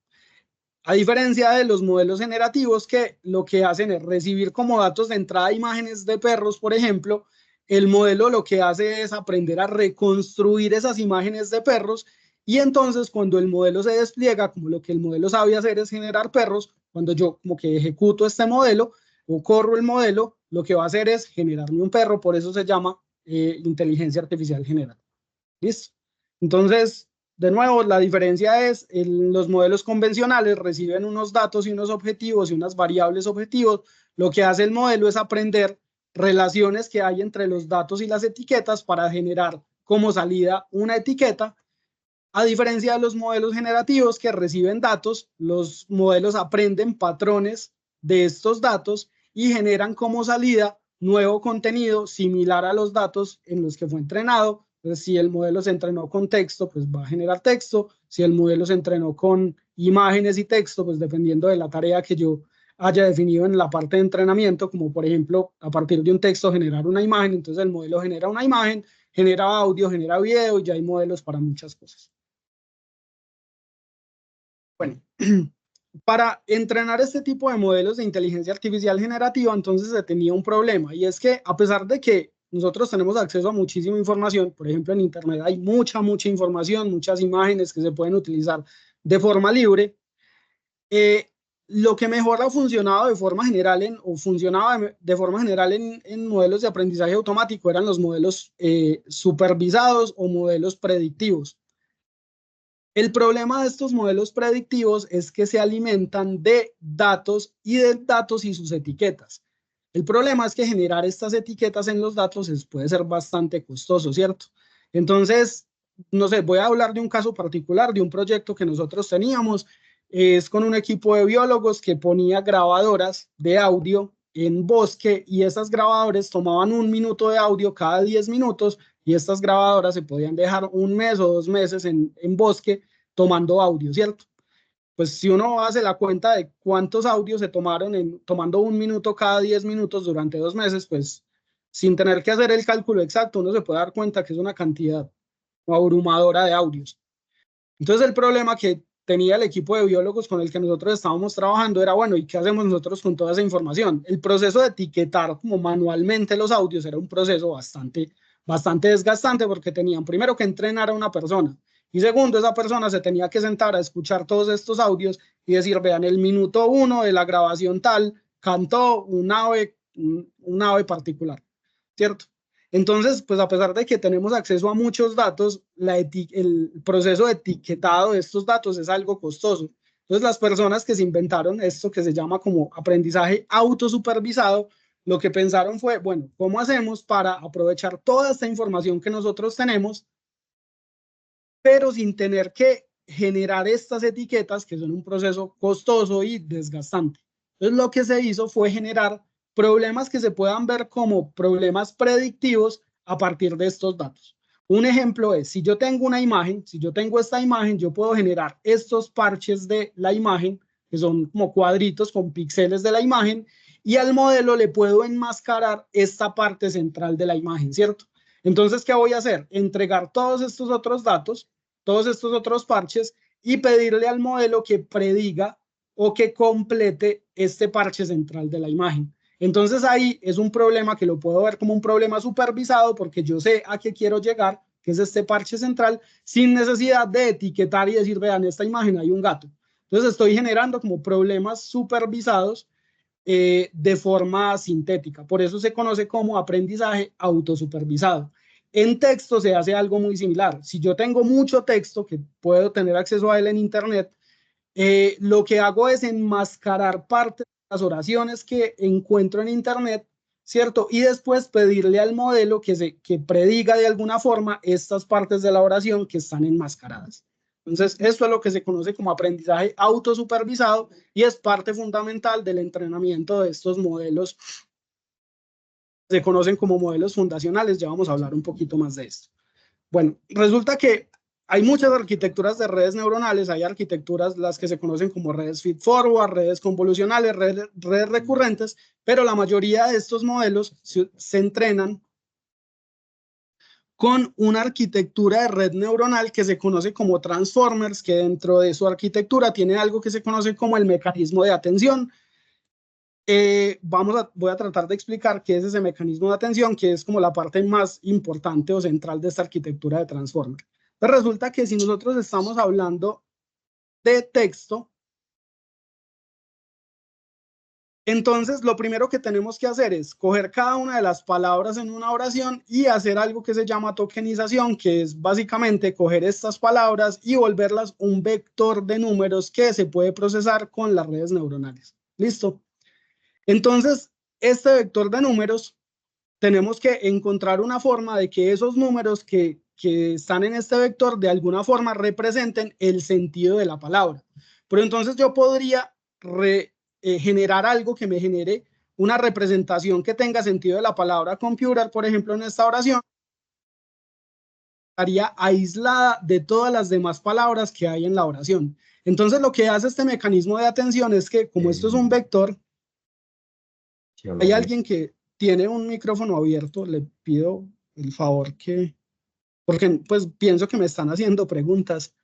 A diferencia de los modelos generativos que lo que hacen es recibir como datos de entrada imágenes de perros, por ejemplo, el modelo lo que hace es aprender a reconstruir esas imágenes de perros y entonces cuando el modelo se despliega, como lo que el modelo sabe hacer es generar perros, cuando yo como que ejecuto este modelo o corro el modelo, lo que va a hacer es generarme un perro, por eso se llama inteligencia artificial generativa. ¿Listo? Entonces, de nuevo, la diferencia es en los modelos convencionales reciben unos datos y unos objetivos y unas variables objetivos. Lo que hace el modelo es aprender relaciones que hay entre los datos y las etiquetas para generar como salida una etiqueta. A diferencia de los modelos generativos que reciben datos, los modelos aprenden patrones de estos datos y generan como salida nuevo contenido similar a los datos en los que fue entrenado. Entonces, si el modelo se entrenó con texto, pues va a generar texto. Si el modelo se entrenó con imágenes y texto, pues dependiendo de la tarea que yo haya definido en la parte de entrenamiento, como por ejemplo, a partir de un texto generar una imagen, entonces el modelo genera una imagen, genera audio, genera video, y ya hay modelos para muchas cosas. Bueno, para entrenar este tipo de modelos de inteligencia artificial generativa, entonces se tenía un problema, y es que a pesar de que nosotros tenemos acceso a muchísima información, por ejemplo en internet hay mucha información, muchas imágenes que se pueden utilizar de forma libre, lo que mejor ha funcionado de forma general en modelos de aprendizaje automático eran los modelos supervisados o modelos predictivos. El problema de estos modelos predictivos es que se alimentan de datos y sus etiquetas. El problema es que generar estas etiquetas en los datos puede ser bastante costoso, ¿cierto? Entonces, no sé, voy a hablar de un caso particular, de un proyecto que nosotros teníamos. Es con un equipo de biólogos que ponía grabadoras de audio en bosque y esas grabadoras tomaban 1 minuto de audio cada 10 minutos y estas grabadoras se podían dejar 1 mes o 2 meses en bosque tomando audio, ¿cierto? Pues si uno hace la cuenta de cuántos audios se tomaron tomando 1 minuto cada 10 minutos durante 2 meses, pues sin tener que hacer el cálculo exacto, uno se puede dar cuenta que es una cantidad abrumadora de audios. Entonces el problema que tenía el equipo de biólogos con el que nosotros estábamos trabajando era, bueno, ¿y qué hacemos nosotros con toda esa información? El proceso de etiquetar como manualmente los audios era un proceso bastante desgastante porque tenían primero que entrenar a una persona y segundo, esa persona se tenía que sentar a escuchar todos estos audios y decir, vean, el minuto 1 de la grabación tal cantó un ave particular, ¿cierto? Entonces, pues a pesar de que tenemos acceso a muchos datos, el proceso de etiquetado de estos datos es algo costoso. Entonces, las personas que se inventaron esto que se llama como aprendizaje autosupervisado, lo que pensaron fue, bueno, ¿cómo hacemos para aprovechar toda esta información que nosotros tenemos, pero sin tener que generar estas etiquetas que son un proceso costoso y desgastante? Entonces, lo que se hizo fue generar problemas que se puedan ver como problemas predictivos a partir de estos datos. Un ejemplo es, si yo tengo una imagen, si yo tengo esta imagen, yo puedo generar estos parches de la imagen, que son como cuadritos con píxeles de la imagen, y al modelo le puedo enmascarar esta parte central de la imagen, ¿cierto? Entonces, ¿qué voy a hacer? Entregar todos estos otros datos, todos estos otros parches, y pedirle al modelo que prediga o que complete este parche central de la imagen. Entonces ahí es un problema que lo puedo ver como un problema supervisado porque yo sé a qué quiero llegar, que es este parche central, sin necesidad de etiquetar y decir, vean, en esta imagen hay un gato. Entonces estoy generando como problemas supervisados de forma sintética. Por eso se conoce como aprendizaje autosupervisado. En texto se hace algo muy similar. Si yo tengo mucho texto que puedo tener acceso a él en Internet, lo que hago es enmascarar parte de las oraciones que encuentro en Internet, ¿cierto? Y después pedirle al modelo que prediga de alguna forma estas partes de la oración que están enmascaradas. Entonces, esto es lo que se conoce como aprendizaje autosupervisado y es parte fundamental del entrenamiento de estos modelos. Se conocen como modelos fundacionales, ya vamos a hablar un poquito más de esto. Bueno, resulta que hay muchas arquitecturas de redes neuronales, hay arquitecturas las que se conocen como redes feed-forward, redes convolucionales, redes recurrentes, pero la mayoría de estos modelos se entrenan con una arquitectura de red neuronal que se conoce como transformers, que dentro de su arquitectura tiene algo que se conoce como el mecanismo de atención. Voy a tratar de explicar qué es ese mecanismo de atención, que es como la parte más importante o central de esta arquitectura de transformer. Pues resulta que si nosotros estamos hablando de texto, entonces lo primero que tenemos que hacer es coger cada una de las palabras en una oración y hacer algo que se llama tokenización, que es básicamente coger estas palabras y volverlas un vector de números que se puede procesar con las redes neuronales. ¿Listo? Entonces, este vector de números, tenemos que encontrar una forma de que esos números que están en este vector de alguna forma representen el sentido de la palabra. Pero entonces yo podría generar algo que me genere una representación que tenga sentido de la palabra computer, por ejemplo, en esta oración, estaría aislada de todas las demás palabras que hay en la oración. Entonces lo que hace este mecanismo de atención es que como esto es un vector, hay alguien que tiene un micrófono abierto, le pido el favor que, porque pues pienso que me están haciendo preguntas.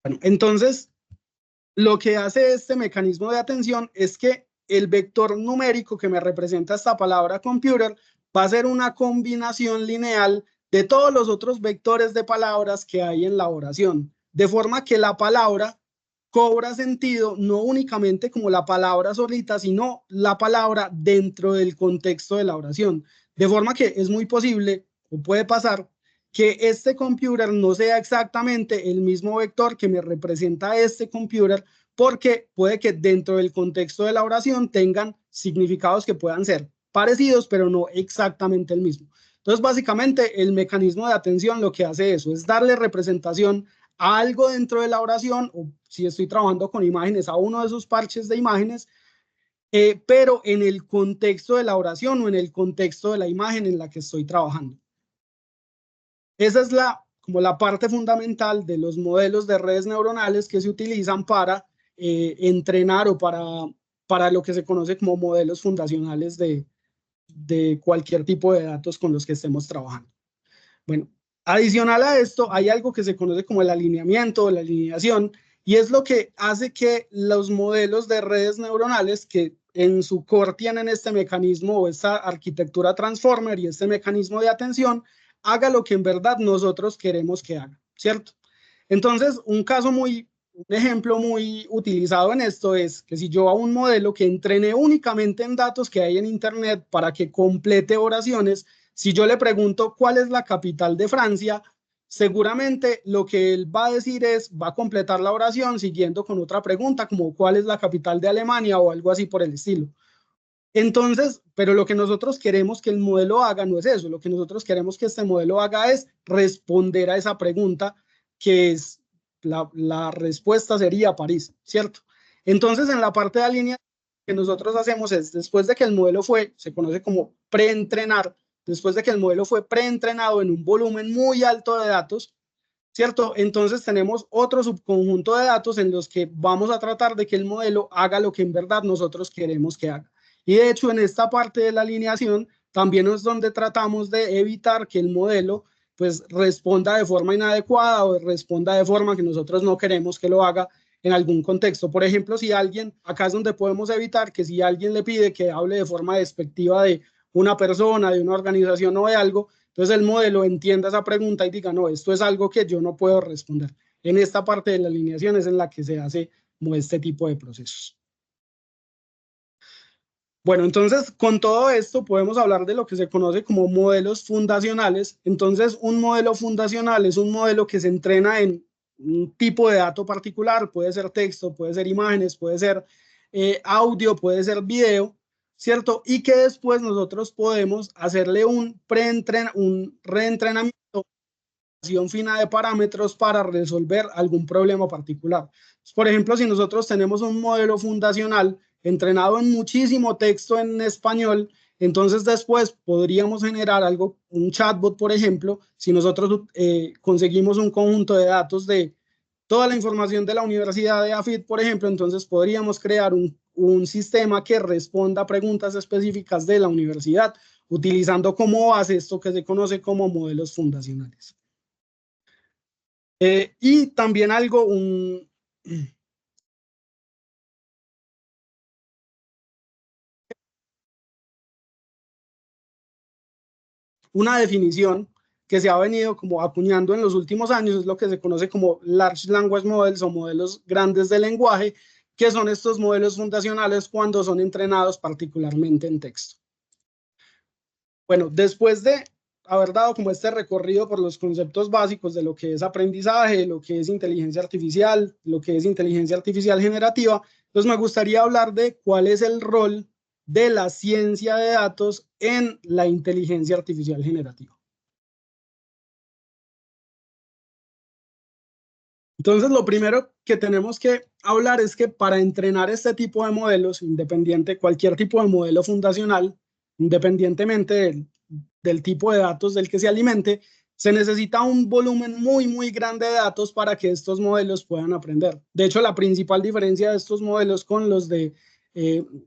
Bueno, entonces, lo que hace este mecanismo de atención es que el vector numérico que me representa esta palabra computer va a ser una combinación lineal de todos los otros vectores de palabras que hay en la oración, de forma que la palabra cobra sentido no únicamente como la palabra solita, sino la palabra dentro del contexto de la oración. De forma que es muy posible o puede pasar que este computer no sea exactamente el mismo vector que me representa este computer, porque puede que dentro del contexto de la oración tengan significados que puedan ser parecidos, pero no exactamente el mismo. Entonces, básicamente, el mecanismo de atención lo que hace eso es darle representación a algo dentro de la oración, o si estoy trabajando con imágenes, a uno de esos parches de imágenes, pero en el contexto de la oración o en el contexto de la imagen en la que estoy trabajando. Esa es como la parte fundamental de los modelos de redes neuronales que se utilizan para entrenar o para lo que se conoce como modelos fundacionales de cualquier tipo de datos con los que estemos trabajando. Bueno, adicional a esto, hay algo que se conoce como el alineamiento o la alineación, y es lo que hace que los modelos de redes neuronales que en su core tienen este mecanismo o esta arquitectura transformer y este mecanismo de atención, haga lo que en verdad nosotros queremos que haga, ¿cierto? Entonces, un ejemplo muy utilizado en esto es que si yo a un modelo que entrené únicamente en datos que hay en Internet para que complete oraciones, si yo le pregunto cuál es la capital de Francia, seguramente lo que él va a decir va a completar la oración siguiendo con otra pregunta como cuál es la capital de Alemania o algo así por el estilo. Entonces, pero lo que nosotros queremos que el modelo haga no es eso, lo que nosotros queremos que este modelo haga es responder a esa pregunta, que es la respuesta sería París, ¿cierto? Entonces, en la parte de alineación que nosotros hacemos es, después de que el modelo se conoce como preentrenar, después de que el modelo fue preentrenado en un volumen muy alto de datos, ¿cierto? Entonces tenemos otro subconjunto de datos en los que vamos a tratar de que el modelo haga lo que en verdad nosotros queremos que haga. Y de hecho, en esta parte de la alineación también es donde tratamos de evitar que el modelo pues responda de forma inadecuada o responda de forma que nosotros no queremos que lo haga en algún contexto. Por ejemplo, si alguien, acá es donde podemos evitar que si alguien le pide que hable de forma despectiva de una persona, de una organización o de algo, entonces el modelo entienda esa pregunta y diga, no, esto es algo que yo no puedo responder. En esta parte de la alineación es en la que se hace como este tipo de procesos. Bueno, entonces con todo esto podemos hablar de lo que se conoce como modelos fundacionales. Entonces un modelo fundacional es un modelo que se entrena en un tipo de dato particular, puede ser texto, puede ser imágenes, puede ser audio, puede ser video, ¿cierto? Y que después nosotros podemos hacerle un reentrenamiento fina de parámetros para resolver algún problema particular. Por ejemplo, si nosotros tenemos un modelo fundacional entrenado en muchísimo texto en español, entonces después podríamos generar un chatbot, por ejemplo, si nosotros conseguimos un conjunto de datos de toda la información de la Universidad de AFIT, por ejemplo, entonces podríamos crear un sistema que responda a preguntas específicas de la universidad, utilizando como base esto que se conoce como modelos fundacionales. Y también una definición que se ha venido como acuñando en los últimos años es lo que se conoce como Large Language Models o modelos grandes de lenguaje, que son estos modelos fundacionales cuando son entrenados particularmente en texto. Bueno, después de haber dado como este recorrido por los conceptos básicos de lo que es aprendizaje, lo que es inteligencia artificial, lo que es inteligencia artificial generativa, pues me gustaría hablar de cuál es el rol de la ciencia de datos en la inteligencia artificial generativa. Entonces, lo primero que tenemos que hablar es que para entrenar este tipo de modelos, cualquier tipo de modelo fundacional, independientemente del tipo de datos del que se alimente, se necesita un volumen muy grande de datos para que estos modelos puedan aprender. De hecho, la principal diferencia de estos modelos con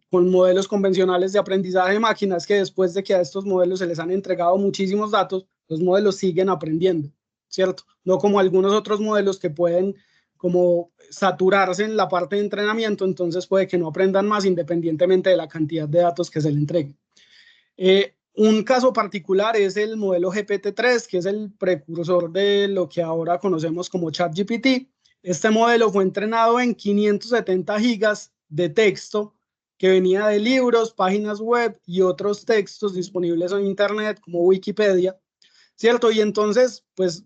con modelos convencionales de aprendizaje de máquinas es que después de que a estos modelos se les han entregado muchísimos datos, los modelos siguen aprendiendo, ¿cierto? No como algunos otros modelos que pueden como saturarse en la parte de entrenamiento, entonces puede que no aprendan más independientemente de la cantidad de datos que se le entreguen. Un caso particular es el modelo GPT-3, que es el precursor de lo que ahora conocemos como ChatGPT. Este modelo fue entrenado en 570 gigas de texto que venía de libros, páginas web y otros textos disponibles en Internet como Wikipedia, ¿cierto? Y entonces, pues,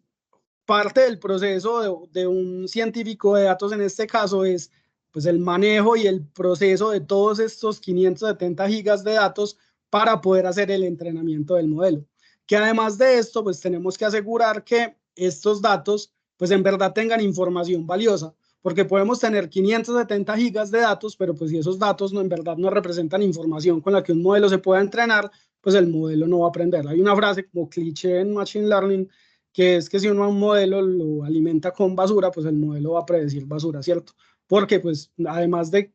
parte del proceso de un científico de datos en este caso es pues el manejo y el proceso de todos estos 570 gigas de datos para poder hacer el entrenamiento del modelo. Que además de esto, pues tenemos que asegurar que estos datos pues en verdad tengan información valiosa, porque podemos tener 570 gigas de datos, pero pues si esos datos en verdad no representan información con la que un modelo se pueda entrenar, pues el modelo no va a aprender. Hay una frase como cliché en Machine Learning que es que si uno a un modelo lo alimenta con basura, pues el modelo va a predecir basura, ¿cierto? Porque pues además de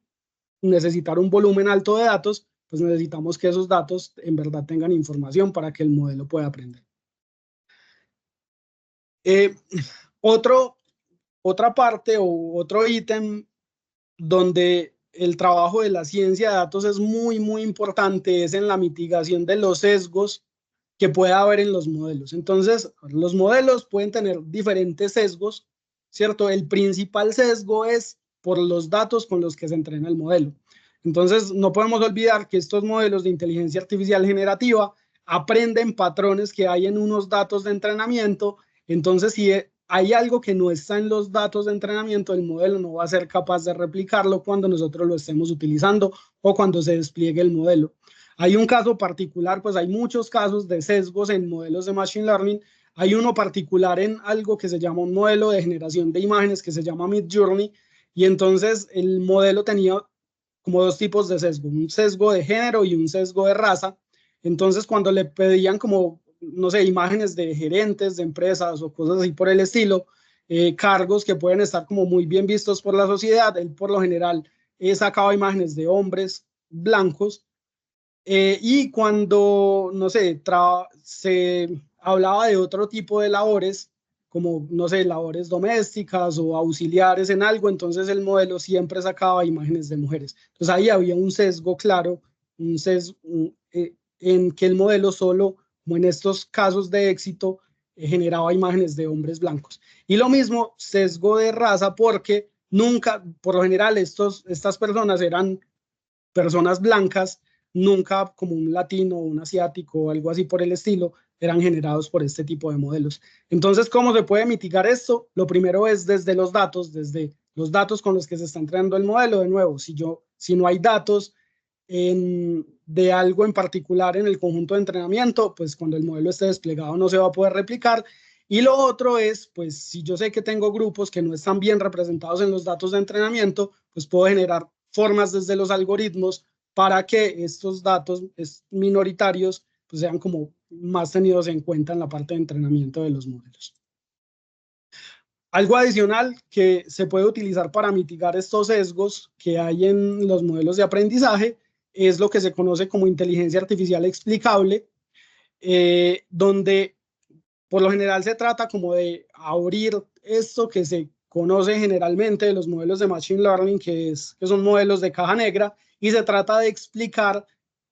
necesitar un volumen alto de datos, pues necesitamos que esos datos en verdad tengan información para que el modelo pueda aprender. Otra parte o otro ítem donde el trabajo de la ciencia de datos es muy, muy importante es en la mitigación de los sesgos que pueda haber en los modelos. Entonces, los modelos pueden tener diferentes sesgos, ¿cierto? El principal sesgo es por los datos con los que se entrena el modelo. Entonces, no podemos olvidar que estos modelos de inteligencia artificial generativa aprenden patrones que hay en unos datos de entrenamiento. Entonces, si hay algo que no está en los datos de entrenamiento, el modelo no va a ser capaz de replicarlo cuando nosotros lo estemos utilizando o cuando se despliegue el modelo. Hay un caso particular, pues hay muchos casos de sesgos en modelos de Machine Learning. Hay uno particular en algo que se llama un modelo de generación de imágenes que se llama Midjourney, y entonces el modelo tenía como dos tipos de sesgo, un sesgo de género y un sesgo de raza. Entonces cuando le pedían como, no sé, imágenes de gerentes de empresas o cosas así por el estilo, cargos que pueden estar como muy bien vistos por la sociedad, él por lo general sacaba imágenes de hombres blancos. Y cuando, no sé, se hablaba de otro tipo de labores, como, no sé, labores domésticas o auxiliares en algo, entonces el modelo siempre sacaba imágenes de mujeres. Entonces ahí había un sesgo claro, un sesgo en que el modelo solo, como en estos casos de éxito, generaba imágenes de hombres blancos. Y lo mismo, sesgo de raza, porque nunca, por lo general, estas personas eran personas blancas, nunca como un latino o un asiático o algo así por el estilo, eran generados por este tipo de modelos. Entonces, ¿cómo se puede mitigar esto? Lo primero es desde los datos con los que se está entrenando el modelo. De nuevo, si no hay datos de algo en particular en el conjunto de entrenamiento, pues cuando el modelo esté desplegado no se va a poder replicar. Y lo otro es, pues si yo sé que tengo grupos que no están bien representados en los datos de entrenamiento, pues puedo generar formas desde los algoritmos para que estos datos minoritarios pues sean como más tenidos en cuenta en la parte de entrenamiento de los modelos. Algo adicional que se puede utilizar para mitigar estos sesgos que hay en los modelos de aprendizaje es lo que se conoce como inteligencia artificial explicable, donde por lo general se trata como de abrir esto que se conoce generalmente de los modelos de Machine Learning, que son modelos de caja negra, y se trata de explicar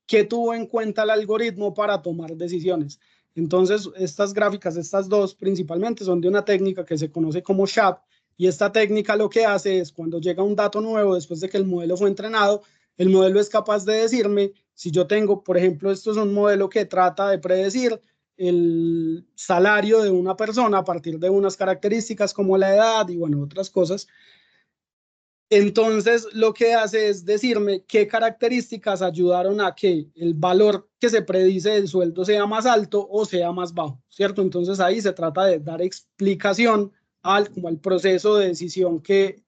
qué tuvo en cuenta el algoritmo para tomar decisiones. Entonces, estas gráficas, estas dos principalmente, son de una técnica que se conoce como SHAP, y esta técnica lo que hace es cuando llega un dato nuevo después de que el modelo fue entrenado, el modelo es capaz de decirme, si yo tengo, por ejemplo, esto es un modelo que trata de predecir el salario de una persona a partir de unas características como la edad y bueno, otras cosas. Entonces, lo que hace es decirme qué características ayudaron a que el valor que se predice del sueldo sea más alto o sea más bajo, ¿cierto? Entonces, ahí se trata de dar explicación como al proceso de decisión que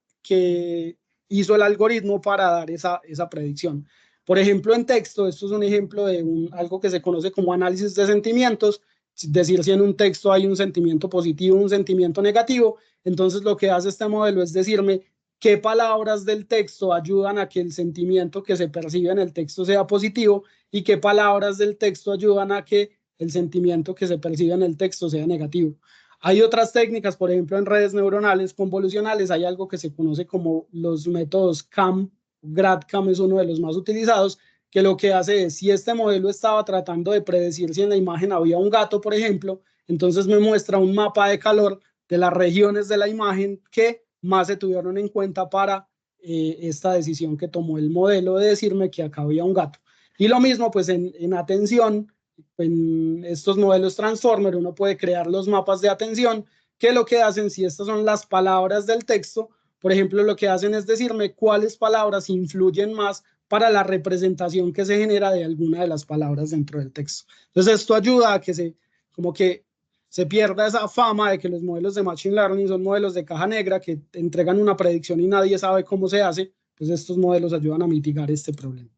hizo el algoritmo para dar esa predicción. Por ejemplo, en texto, esto es un ejemplo de algo que se conoce como análisis de sentimientos, es decir, si en un texto hay un sentimiento positivo, un sentimiento negativo, entonces lo que hace este modelo es decirme qué palabras del texto ayudan a que el sentimiento que se percibe en el texto sea positivo y qué palabras del texto ayudan a que el sentimiento que se percibe en el texto sea negativo. Hay otras técnicas, por ejemplo, en redes neuronales convolucionales, hay algo que se conoce como los métodos CAM, GradCAM es uno de los más utilizados, que lo que hace es, si este modelo estaba tratando de predecir si en la imagen había un gato, por ejemplo, entonces me muestra un mapa de calor de las regiones de la imagen que más se tuvieron en cuenta para esta decisión que tomó el modelo de decirme que acá había un gato. Y lo mismo pues en atención, en estos modelos Transformer uno puede crear los mapas de atención que lo que hacen, si estas son las palabras del texto, por ejemplo, lo que hacen es decirme cuáles palabras influyen más para la representación que se genera de alguna de las palabras dentro del texto. Entonces esto ayuda a que se pierda esa fama de que los modelos de Machine Learning son modelos de caja negra que entregan una predicción y nadie sabe cómo se hace, pues estos modelos ayudan a mitigar este problema.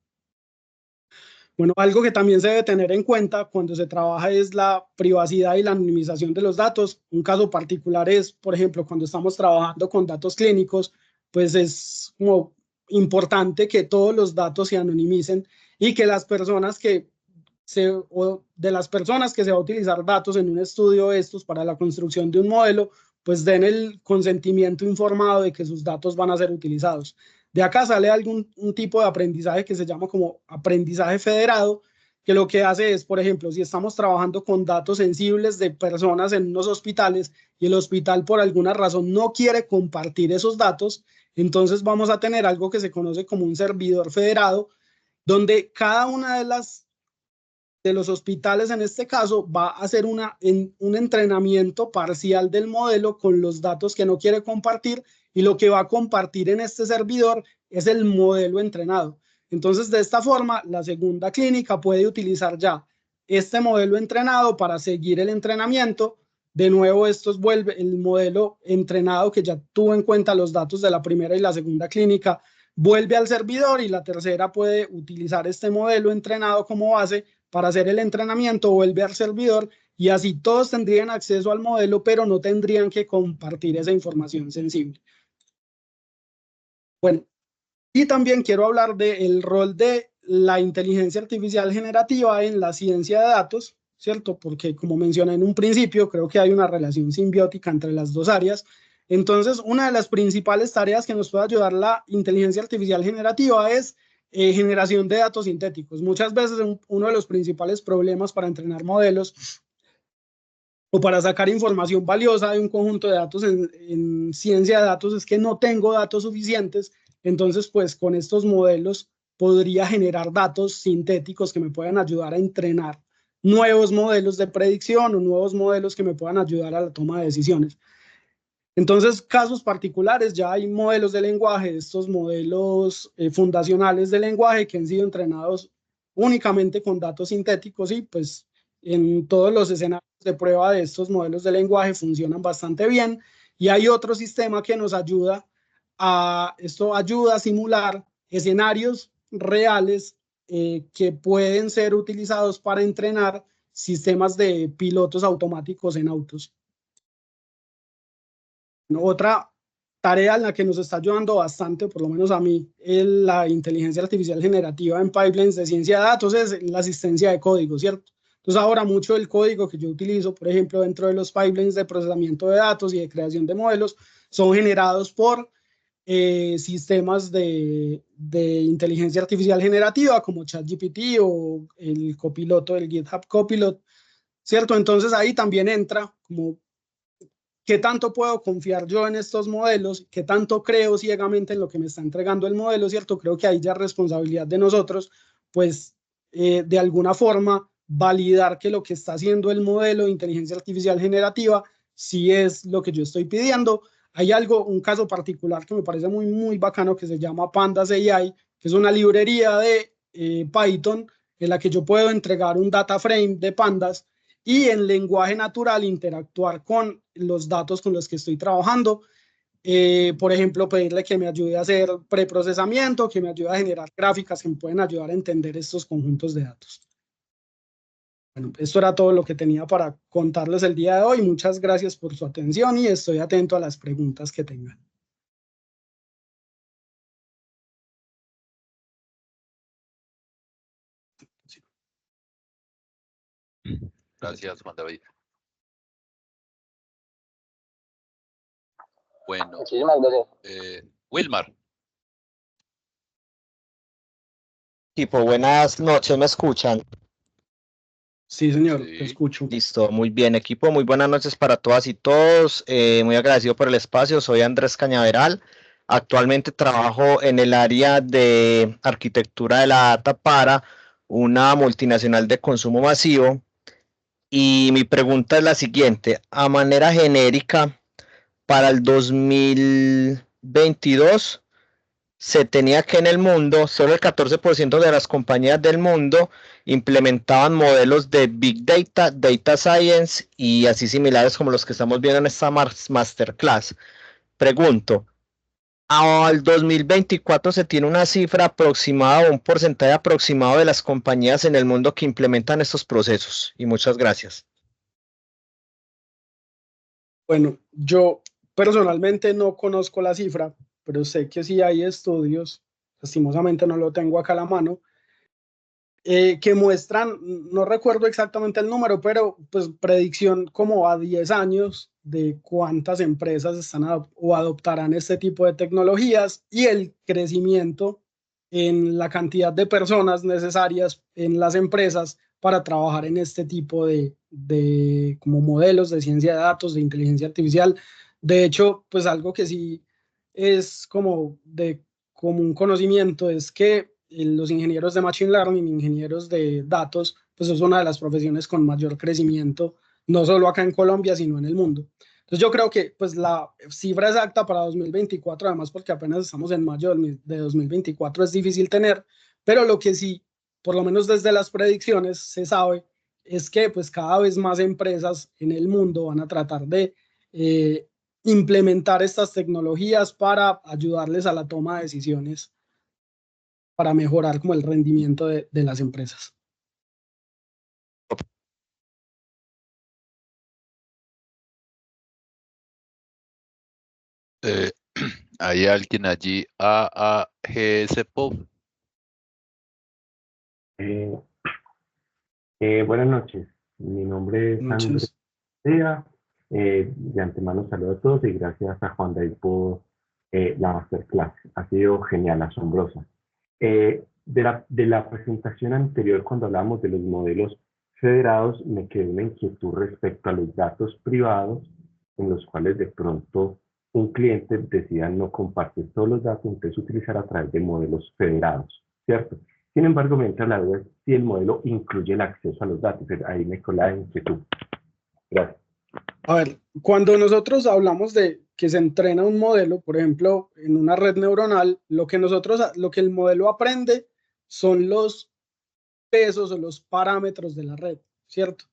Bueno, algo que también se debe tener en cuenta cuando se trabaja es la privacidad y la anonimización de los datos. Un caso particular es, por ejemplo, cuando estamos trabajando con datos clínicos, pues es como importante que todos los datos se anonimicen y que las personas que o de las personas que se va a utilizar datos en un estudio de estos para la construcción de un modelo, pues den el consentimiento informado de que sus datos van a ser utilizados. De acá sale un tipo de aprendizaje que se llama como aprendizaje federado, que lo que hace es, por ejemplo, si estamos trabajando con datos sensibles de personas en unos hospitales y el hospital por alguna razón no quiere compartir esos datos, entonces vamos a tener algo que se conoce como un servidor federado, donde cada una de los hospitales en este caso va a hacer un entrenamiento parcial del modelo con los datos que no quiere compartir, y lo que va a compartir en este servidor es el modelo entrenado. Entonces, de esta forma, la segunda clínica puede utilizar ya este modelo entrenado para seguir el entrenamiento. De nuevo, esto vuelve el modelo entrenado que ya tuvo en cuenta los datos de la primera y la segunda clínica, vuelve al servidor, y la tercera puede utilizar este modelo entrenado como base para hacer el entrenamiento, vuelve al servidor, y así todos tendrían acceso al modelo, pero no tendrían que compartir esa información sensible. Bueno, y también quiero hablar del rol de la inteligencia artificial generativa en la ciencia de datos, ¿cierto? Porque como mencioné en un principio, creo que hay una relación simbiótica entre las dos áreas. Entonces, una de las principales tareas que nos puede ayudar la inteligencia artificial generativa es generación de datos sintéticos. Muchas veces uno de los principales problemas para entrenar modelos o para sacar información valiosa de un conjunto de datos en ciencia de datos es que no tengo datos suficientes. Entonces, pues con estos modelos podría generar datos sintéticos que me puedan ayudar a entrenar nuevos modelos de predicción o nuevos modelos que me puedan ayudar a la toma de decisiones. Entonces, casos particulares, ya hay modelos de lenguaje, estos modelos fundacionales de lenguaje que han sido entrenados únicamente con datos sintéticos, y pues en todos los escenarios de prueba de estos modelos de lenguaje funcionan bastante bien. Y hay otro sistema que nos ayuda esto ayuda a simular escenarios reales que pueden ser utilizados para entrenar sistemas de pilotos automáticos en autos. Otra tarea en la que nos está ayudando bastante, por lo menos a mí, es la inteligencia artificial generativa en pipelines de ciencia de datos, es la asistencia de código, ¿cierto? Entonces ahora mucho del código que yo utilizo, por ejemplo, dentro de los pipelines de procesamiento de datos y de creación de modelos, son generados por sistemas de inteligencia artificial generativa como ChatGPT o el copiloto del GitHub Copilot, ¿cierto? Entonces ahí también entra como qué tanto puedo confiar yo en estos modelos, qué tanto creo ciegamente en lo que me está entregando el modelo, ¿cierto? Creo que ahí ya es responsabilidad de nosotros, pues de alguna forma validar que lo que está haciendo el modelo de inteligencia artificial generativa sí es lo que yo estoy pidiendo. Hay un caso particular que me parece muy, muy bacano que se llama Pandas AI, que es una librería de Python en la que yo puedo entregar un data frame de pandas y en lenguaje natural interactuar con los datos con los que estoy trabajando. Por ejemplo, pedirle que me ayude a hacer preprocesamiento, que me ayude a generar gráficas que me pueden ayudar a entender estos conjuntos de datos. Bueno, esto era todo lo que tenía para contarles el día de hoy. Muchas gracias por su atención y estoy atento a las preguntas que tengan. Gracias, Juan David. Bueno, Muchísimas gracias. Wilmar. Equipo, buenas noches, ¿me escuchan? Sí, señor, Sí. te escucho. Listo, muy bien, equipo, muy buenas noches para todas y todos. Muy agradecido por el espacio, soy Andrés Cañaveral. Actualmente trabajo en el área de arquitectura de la data para una multinacional de consumo masivo. Y mi pregunta es la siguiente: a manera genérica, para el 2022 se tenía que en el mundo solo el 14% de las compañías del mundo implementaban modelos de Big Data, Data Science y así similares como los que estamos viendo en esta masterclass. Pregunto, al 2024 se tiene una cifra aproximada o un porcentaje aproximado de las compañías en el mundo que implementan estos procesos. Y muchas gracias. Bueno, yo personalmente no conozco la cifra, pero sé que sí hay estudios, lastimosamente no lo tengo acá a la mano, que muestran, no recuerdo exactamente el número, pero pues predicción como a 10 años de cuántas empresas están o adoptarán este tipo de tecnologías y el crecimiento en la cantidad de personas necesarias en las empresas para trabajar en este tipo de como modelos de ciencia de datos, de inteligencia artificial. De hecho, pues algo que sí es como de común conocimiento es que los ingenieros de Machine Learning, ingenieros de datos, pues es una de las profesiones con mayor crecimiento, no solo acá en Colombia, sino en el mundo. Entonces yo creo que pues la cifra exacta para 2024, además porque apenas estamos en mayo de 2024, es difícil tener, pero lo que sí, por lo menos desde las predicciones, se sabe es que pues cada vez más empresas en el mundo van a tratar de implementar estas tecnologías para ayudarles a la toma de decisiones para mejorar como el rendimiento de las empresas. ¿Hay alguien allí? AAGS Pop. Buenas noches, mi nombre es Andrés Díaz. De antemano saludo a todos y gracias a Juan David por la masterclass. Ha sido genial, asombrosa. De la presentación anterior, cuando hablábamos de los modelos federados, me quedó una inquietud respecto a los datos privados en los cuales de pronto un cliente decida no compartir todos los datos, entonces utilizar a través de modelos federados, ¿cierto? Sin embargo, me entra la duda si el modelo incluye el acceso a los datos. Ahí me quedó la inquietud. Gracias. A ver, cuando nosotros hablamos de que se entrena un modelo, por ejemplo, en una red neuronal, lo que el modelo aprende son los pesos o los parámetros de la red, ¿cierto?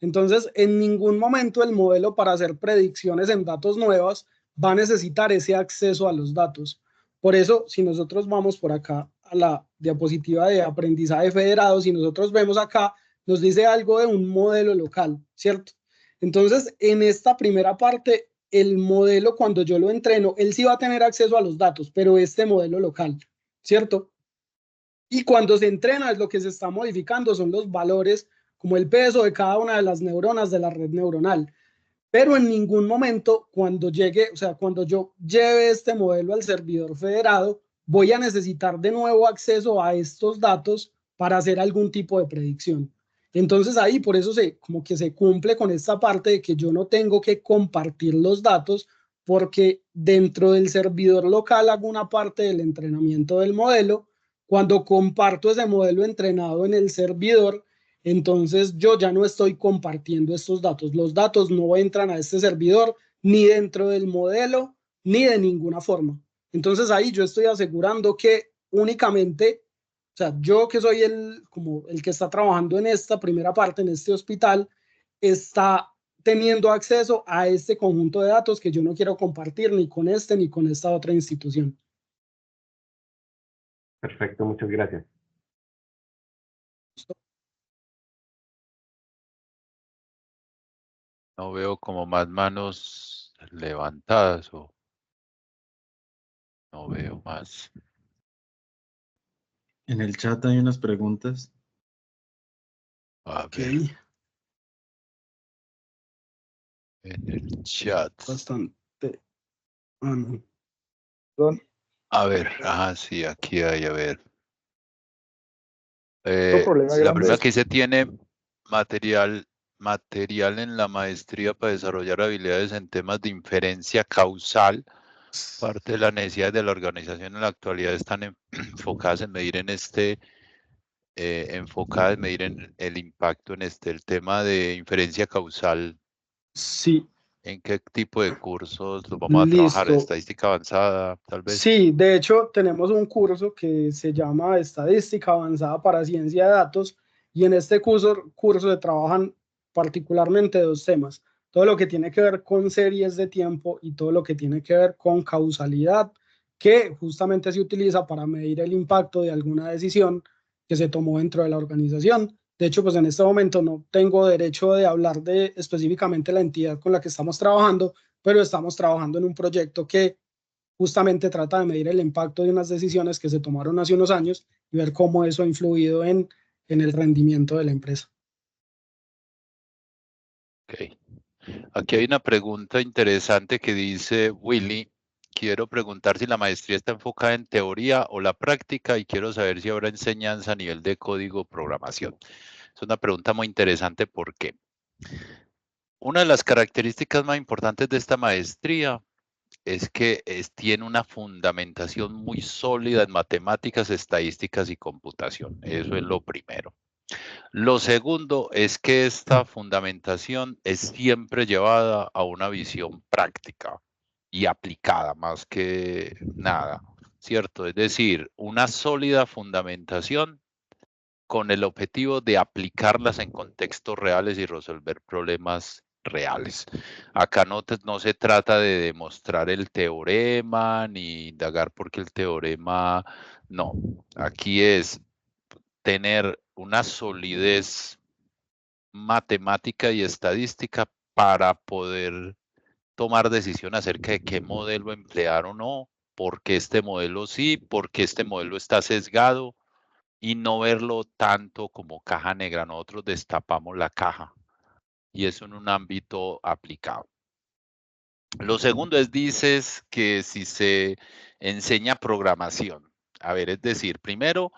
Entonces, en ningún momento el modelo para hacer predicciones en datos nuevas va a necesitar ese acceso a los datos. Por eso, si nosotros vamos por acá a la diapositiva de aprendizaje federado, si nosotros vemos acá, nos dice algo de un modelo local, ¿cierto? Entonces, en esta primera parte, el modelo, cuando yo lo entreno, él sí va a tener acceso a los datos, pero este modelo local, ¿cierto? Y cuando se entrena, es lo que se está modificando, son los valores, como el peso de cada una de las neuronas de la red neuronal. Pero en ningún momento, cuando yo lleve este modelo al servidor federado, voy a necesitar de nuevo acceso a estos datos para hacer algún tipo de predicción. Entonces ahí por eso como que se cumple con esta parte de que yo no tengo que compartir los datos, porque dentro del servidor local hago una parte del entrenamiento del modelo. Cuando comparto ese modelo entrenado en el servidor, entonces yo ya no estoy compartiendo estos datos. Los datos no entran a este servidor ni dentro del modelo ni de ninguna forma. Entonces ahí yo estoy asegurando que únicamente, o sea, yo que soy como el que está trabajando en esta primera parte, en este hospital, está teniendo acceso a este conjunto de datos que yo no quiero compartir ni con este ni con esta otra institución. Perfecto, muchas gracias. No veo como más manos levantadas o no veo más. En el chat hay unas preguntas. A Ok, ver, en el chat. bastante. No. A ver, ajá, sí, aquí hay, a ver. problema La grande primera es- que dice tiene material en la maestría para desarrollar habilidades en temas de inferencia causal. Parte de las necesidades de la organización en la actualidad están enfocadas en medir el impacto en el tema de inferencia causal. Sí. ¿En qué tipo de cursos los vamos a trabajar? Listo. ¿Estadística avanzada, tal vez? Sí, de hecho tenemos un curso que se llama Estadística Avanzada para Ciencia de Datos, y en este curso se trabajan particularmente dos temas: todo lo que tiene que ver con series de tiempo y todo lo que tiene que ver con causalidad, que justamente se utiliza para medir el impacto de alguna decisión que se tomó dentro de la organización. De hecho, pues en este momento no tengo derecho de hablar de específicamente la entidad con la que estamos trabajando, pero estamos trabajando en un proyecto que justamente trata de medir el impacto de unas decisiones que se tomaron hace unos años y ver cómo eso ha influido en en el rendimiento de la empresa. Ok. Aquí hay una pregunta interesante que dice Willy, quiero preguntar si la maestría está enfocada en teoría o la práctica y quiero saber si habrá enseñanza a nivel de código programación. Es una pregunta muy interesante porque una de las características más importantes de esta maestría es que tiene una fundamentación muy sólida en matemáticas, estadísticas y computación. Eso es lo primero. Lo segundo es que esta fundamentación es siempre llevada a una visión práctica y aplicada más que nada, ¿cierto? Es decir, una sólida fundamentación con el objetivo de aplicarlas en contextos reales y resolver problemas reales. Acá no se trata de demostrar el teorema ni indagar por qué el teorema, no, aquí es tener una solidez matemática y estadística para poder tomar decisión acerca de qué modelo emplear o no, por qué este modelo sí, por qué este modelo está sesgado y no verlo tanto como caja negra. Nosotros destapamos la caja y eso en un ámbito aplicado. Lo segundo es, dices que si se enseña programación, a ver, es decir, primero,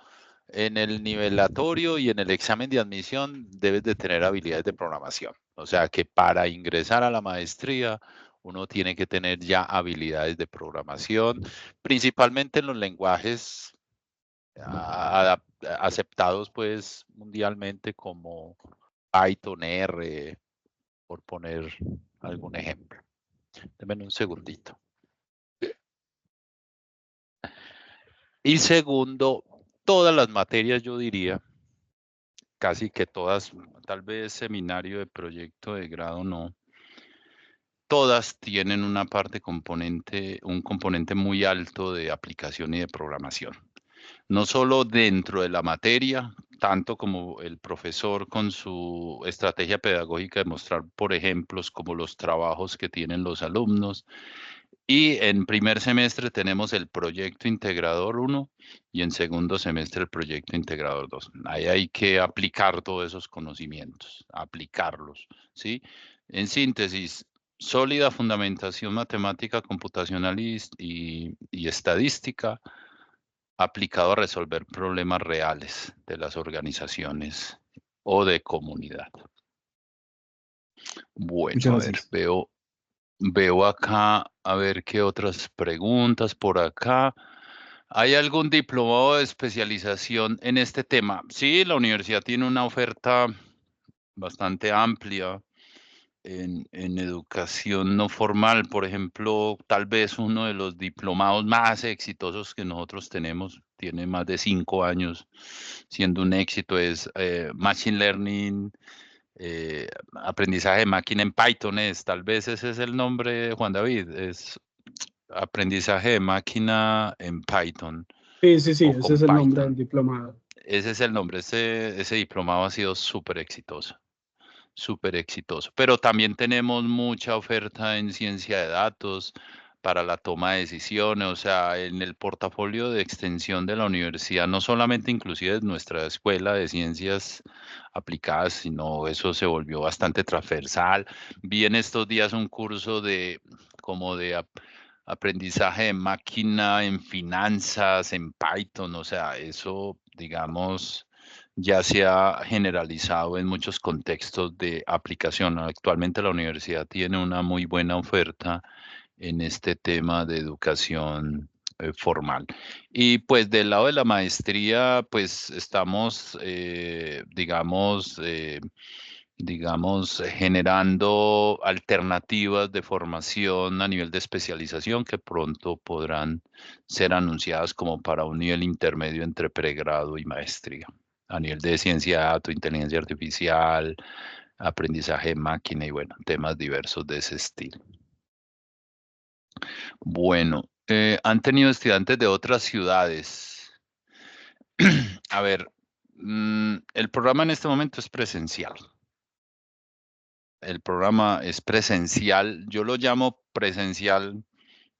en el nivelatorio y en el examen de admisión debes de tener habilidades de programación. O sea que para ingresar a la maestría uno tiene que tener ya habilidades de programación, principalmente en los lenguajes aceptados pues mundialmente como Python, R, por poner algún ejemplo. Denme un segundito. Y segundo, todas las materias, yo diría, casi que todas, tal vez seminario de proyecto de grado no, todas tienen una parte componente, un componente muy alto de aplicación y de programación. No solo dentro de la materia, tanto como el profesor con su estrategia pedagógica de mostrar por ejemplos como los trabajos que tienen los alumnos. Y en primer semestre tenemos el proyecto integrador 1 y en segundo semestre el proyecto integrador 2. Ahí hay que aplicar todos esos conocimientos, aplicarlos, ¿sí? En síntesis, sólida fundamentación matemática, computacional y estadística aplicado a resolver problemas reales de las organizaciones o de comunidad. Bueno, a ver, veo acá, a ver qué otras preguntas por acá. ¿Hay algún diplomado de especialización en este tema? Sí, la universidad tiene una oferta bastante amplia en educación no formal. Por ejemplo, tal vez uno de los diplomados más exitosos que nosotros tenemos, tiene más de 5 años siendo un éxito, es Machine Learning, aprendizaje de máquina en Python tal vez ese es el nombre, Juan David, es aprendizaje de máquina en Python. Sí, o ese con es el nombre Python. del diplomado. Ese es el nombre, ese diplomado ha sido súper exitoso, pero también tenemos mucha oferta en ciencia de datos para la toma de decisiones, o sea, en el portafolio de extensión de la universidad, no solamente inclusive nuestra escuela de ciencias aplicadas, sino eso se volvió bastante transversal. Vi en estos días un curso de aprendizaje de máquina en finanzas, en Python, o sea, eso, digamos, ya se ha generalizado en muchos contextos de aplicación. Actualmente la universidad tiene una muy buena oferta en este tema de educación formal. Y pues del lado de la maestría, pues estamos, digamos, generando alternativas de formación a nivel de especialización que pronto podrán ser anunciadas como para un nivel intermedio entre pregrado y maestría, a nivel de ciencia de datos, inteligencia artificial, aprendizaje de máquina y bueno, temas diversos de ese estilo. Bueno, han tenido estudiantes de otras ciudades. A ver, el programa en este momento es presencial. El programa es presencial. Yo lo llamo presencial,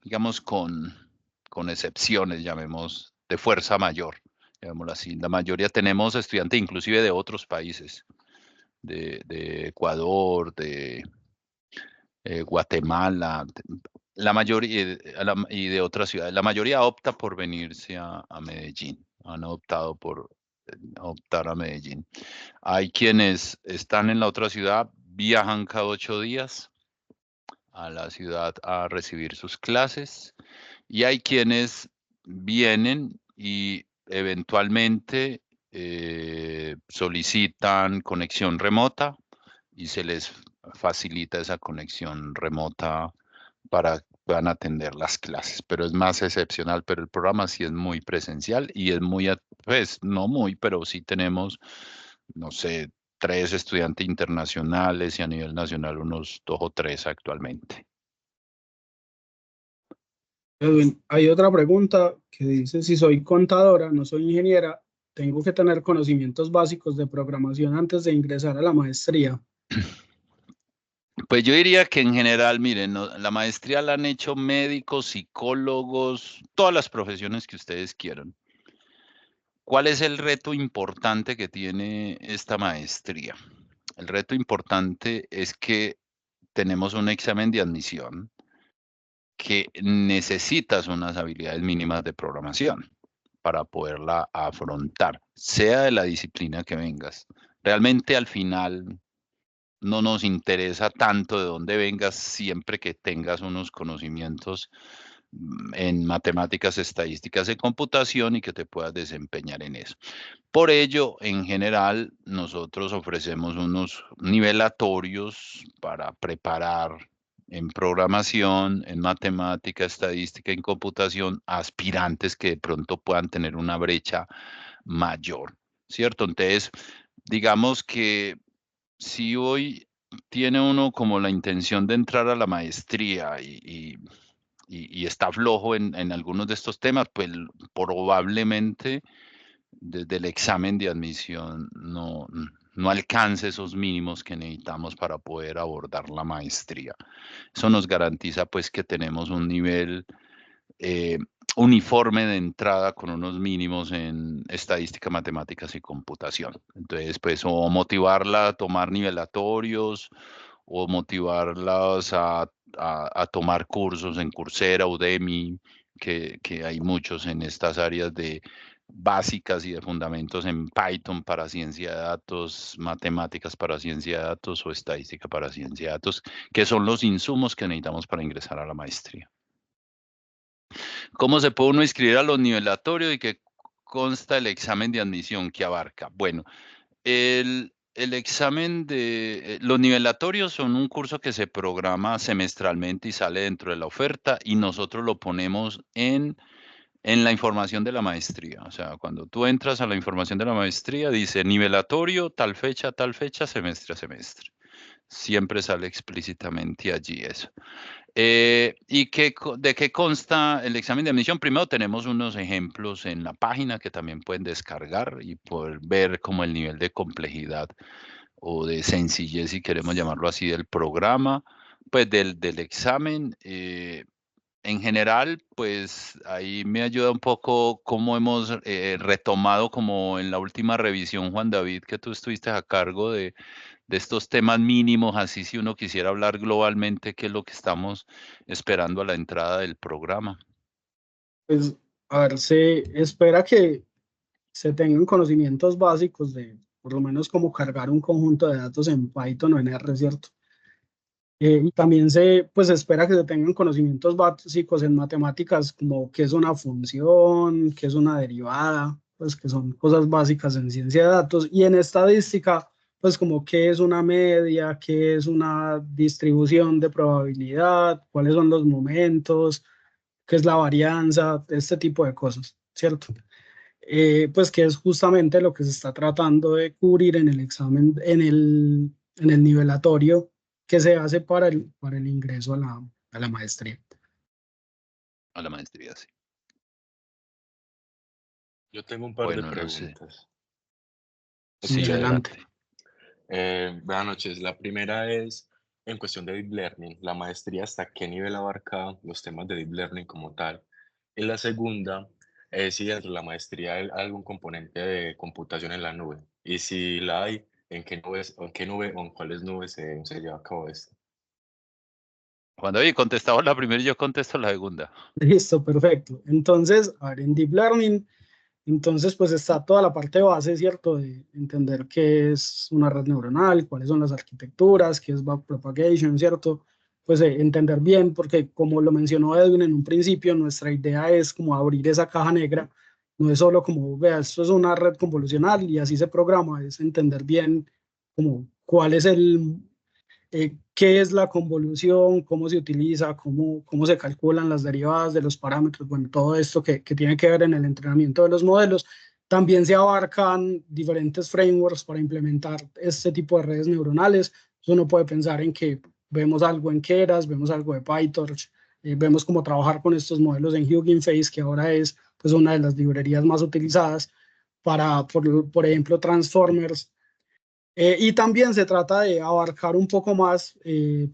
digamos, con excepciones, llamemos, de fuerza mayor, digámoslo así. La mayoría tenemos estudiantes inclusive de otros países, de Ecuador, de Guatemala, la mayoría y de otras ciudades. La mayoría opta por venirse a Medellín, han optado por optar a Medellín. Hay quienes están en la otra ciudad, viajan cada 8 días a la ciudad a recibir sus clases, y hay quienes vienen y eventualmente solicitan conexión remota y se les facilita esa conexión remota para que puedan atender las clases, pero es más excepcional, pero el programa sí es muy presencial y es muy, pues no muy, pero sí tenemos, no sé, 3 estudiantes internacionales y a nivel nacional unos 2 o 3 actualmente. Edwin, hay otra pregunta que dice, si soy contadora, no soy ingeniera, ¿tengo que tener conocimientos básicos de programación antes de ingresar a la maestría? Pues yo diría que en general, miren, la maestría la han hecho médicos, psicólogos, todas las profesiones que ustedes quieran. ¿Cuál es el reto importante que tiene esta maestría? El reto importante es que tenemos un examen de admisión que necesitas unas habilidades mínimas de programación para poderla afrontar, sea de la disciplina que vengas. Realmente al final no nos interesa tanto de dónde vengas, siempre que tengas unos conocimientos en matemáticas, estadísticas y computación y que te puedas desempeñar en eso. Por ello, en general, nosotros ofrecemos unos nivelatorios para preparar en programación, en matemática, estadística y computación aspirantes que de pronto puedan tener una brecha mayor, ¿cierto? Entonces, digamos que si hoy tiene uno como la intención de entrar a la maestría y está flojo en algunos de estos temas, pues probablemente desde el examen de admisión no alcance esos mínimos que necesitamos para poder abordar la maestría. Eso nos garantiza pues que tenemos un nivel uniforme de entrada con unos mínimos en estadística, matemáticas y computación. Entonces, pues, o motivarla a tomar nivelatorios o motivarlas a tomar cursos en Coursera, Udemy, que hay muchos en estas áreas de básicas y de fundamentos en Python para ciencia de datos, matemáticas para ciencia de datos o estadística para ciencia de datos, que son los insumos que necesitamos para ingresar a la maestría. ¿Cómo se puede uno inscribir a los nivelatorios y qué consta el examen de admisión que abarca? Bueno, el examen de los nivelatorios son un curso que se programa semestralmente y sale dentro de la oferta y nosotros lo ponemos en la información de la maestría. O sea, cuando tú entras a la información de la maestría, dice nivelatorio, tal fecha, semestre a semestre. Siempre sale explícitamente allí eso. ¿Y de qué consta el examen de admisión? Primero tenemos unos ejemplos en la página que también pueden descargar y poder ver como el nivel de complejidad o de sencillez, si queremos llamarlo así, del programa, pues del examen. En general, pues ahí me ayuda un poco cómo hemos retomado como en la última revisión, Juan David, que tú estuviste a cargo de estos temas mínimos, así si uno quisiera hablar globalmente, qué es lo que estamos esperando a la entrada del programa. Pues, a ver, se espera que se tengan conocimientos básicos de, por lo menos, cómo cargar un conjunto de datos en Python o en R, ¿cierto? Y también pues, se espera que se tengan conocimientos básicos en matemáticas, como qué es una función, qué es una derivada, pues que son cosas básicas en ciencia de datos. Y en estadística, pues como qué es una media, qué es una distribución de probabilidad, cuáles son los momentos, qué es la varianza, este tipo de cosas, ¿cierto? Pues que es justamente lo que se está tratando de cubrir en el examen, en el nivelatorio que se hace para el ingreso a la maestría. A la maestría, sí. Yo tengo un par de Bueno, no sé. preguntas. Sí, adelante. Buenas noches. La primera es en cuestión de Deep Learning. La maestría, ¿hasta qué nivel abarca los temas de Deep Learning como tal? Y la segunda si dentro de la maestría hay algún componente de computación en la nube. Y si la hay, en qué nube o en cuáles nubes se lleva a cabo esto? Juan David, contestaba la primera y yo contesto la segunda. Listo, perfecto. Entonces, a ver, en Deep Learning, entonces pues está toda la parte base, ¿cierto? De entender qué es una red neuronal, cuáles son las arquitecturas, qué es backpropagation, ¿cierto? Pues entender bien, porque como lo mencionó Edwin en un principio, nuestra idea es como abrir esa caja negra. No es solo como, vea, esto es una red convolucional y así se programa, es entender bien como cuál es qué es la convolución, cómo se utiliza, cómo se calculan las derivadas de los parámetros, bueno, todo esto que tiene que ver en el entrenamiento de los modelos. También se abarcan diferentes frameworks para implementar este tipo de redes neuronales. Uno puede pensar en que vemos algo en Keras, vemos algo de PyTorch, vemos cómo trabajar con estos modelos en Hugging Face, que ahora es pues, una de las librerías más utilizadas para, por ejemplo, Transformers. Y también se trata de abarcar un poco más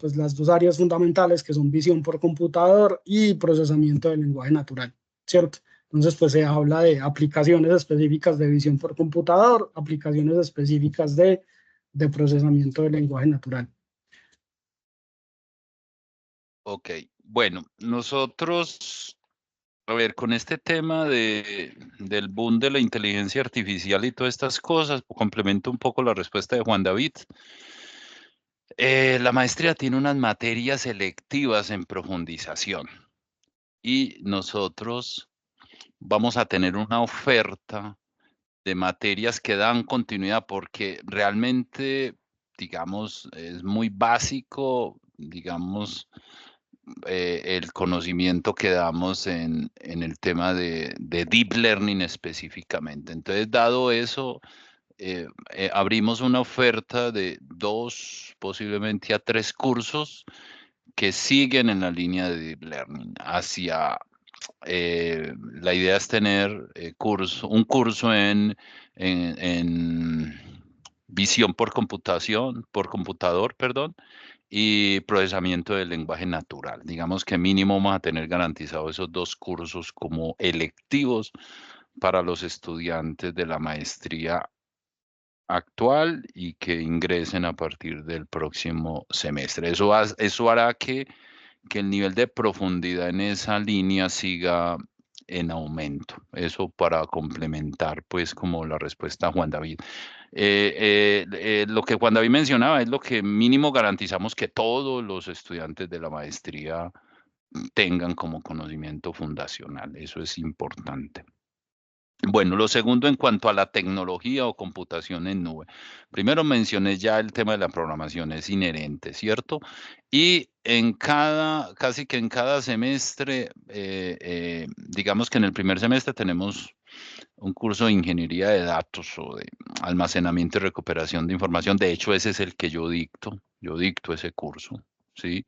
pues las dos áreas fundamentales que son visión por computador y procesamiento del lenguaje natural, ¿cierto? Entonces, pues se habla de aplicaciones específicas de visión por computador, aplicaciones específicas de procesamiento del lenguaje natural. Ok, bueno, nosotros, a ver, con este tema del boom de la inteligencia artificial y todas estas cosas, complemento un poco la respuesta de Juan David. La maestría tiene unas materias selectivas en profundización y nosotros vamos a tener una oferta de materias que dan continuidad porque realmente, digamos, es muy básico, digamos, el conocimiento que damos en el tema de Deep Learning específicamente. Entonces, dado eso, abrimos una oferta de 2, posiblemente a 3 cursos que siguen en la línea de Deep Learning la idea es tener un curso en visión por computador, perdón, y procesamiento del lenguaje natural. Digamos que mínimo vamos a tener garantizados esos 2 cursos como electivos para los estudiantes de la maestría actual y que ingresen a partir del próximo semestre. Eso hará que el nivel de profundidad en esa línea siga en aumento. Eso para complementar, pues, como la respuesta a Juan David. Lo que Juan David mencionaba es lo que mínimo garantizamos que todos los estudiantes de la maestría tengan como conocimiento fundacional. Eso es importante. Bueno, lo segundo en cuanto a la tecnología o computación en nube. Primero mencioné ya el tema de la programación, es inherente, ¿cierto? Y casi que en cada semestre, digamos que en el primer semestre tenemos un curso de ingeniería de datos o de almacenamiento y recuperación de información. De hecho, ese es el que yo dicto. Yo dicto ese curso, ¿sí?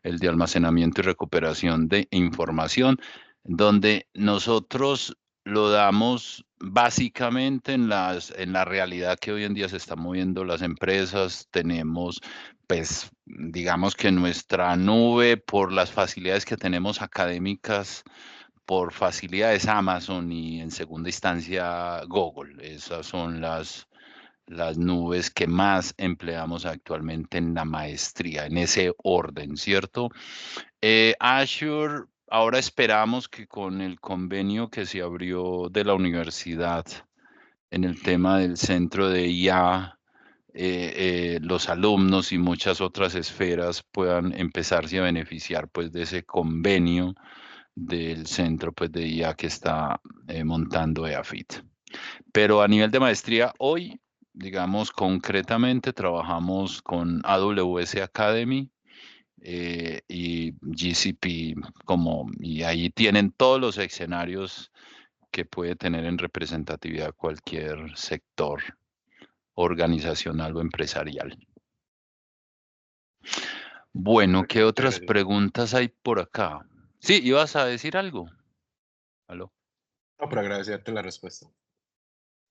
El de almacenamiento y recuperación de información, donde nosotros lo damos básicamente en la realidad que hoy en día se están moviendo las empresas. Tenemos, pues, digamos que nuestra nube, por las facilidades que tenemos académicas, por facilidades Amazon y en segunda instancia Google. Esas son las nubes que más empleamos actualmente en la maestría, en ese orden, ¿cierto? Azure, ahora esperamos que con el convenio que se abrió de la universidad en el tema del centro de IA, los alumnos y muchas otras esferas puedan empezarse a beneficiar pues de ese convenio del centro pues de IA que está montando EAFIT. Pero a nivel de maestría, hoy, digamos, concretamente trabajamos con AWS Academy y GCP, y ahí tienen todos los escenarios que puede tener en representatividad cualquier sector organizacional o empresarial. Bueno, ¿qué otras preguntas hay por acá? Sí, ¿ibas a decir algo? ¿Aló? No, pero agradecerte la respuesta.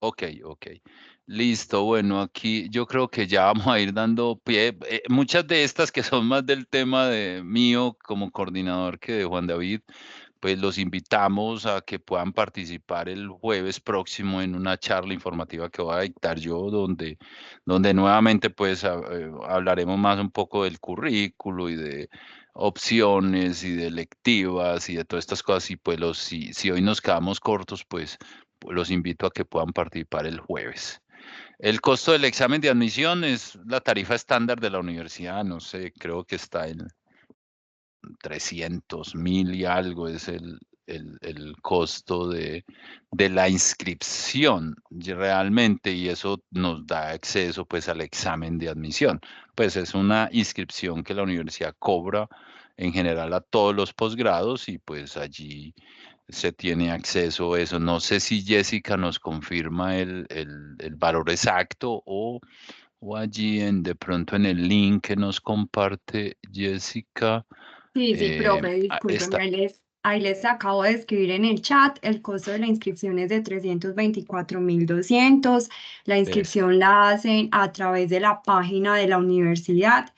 Ok. Listo, bueno, aquí yo creo que ya vamos a ir dando pie. Muchas de estas que son más del tema de mío como coordinador que de Juan David, pues los invitamos a que puedan participar el jueves próximo en una charla informativa que voy a dictar yo, donde nuevamente pues hablaremos más un poco del currículo y de opciones y de electivas y de todas estas cosas. Y pues si hoy nos quedamos cortos, pues los invito a que puedan participar el jueves. El costo del examen de admisión es la tarifa estándar de la universidad, no sé, creo que está en 300.000 y algo, es el costo de la inscripción realmente, y eso nos da acceso pues al examen de admisión. Pues es una inscripción que la universidad cobra en general a todos los posgrados y pues allí se tiene acceso a eso. No sé si Jessica nos confirma el valor exacto o allí de pronto en el link que nos comparte Jessica. Sí, profe, discúlpeme, Está. ahí les acabo de escribir en el chat, el costo de la inscripción es de 324.200, la inscripción la hacen a través de la página de la universidad.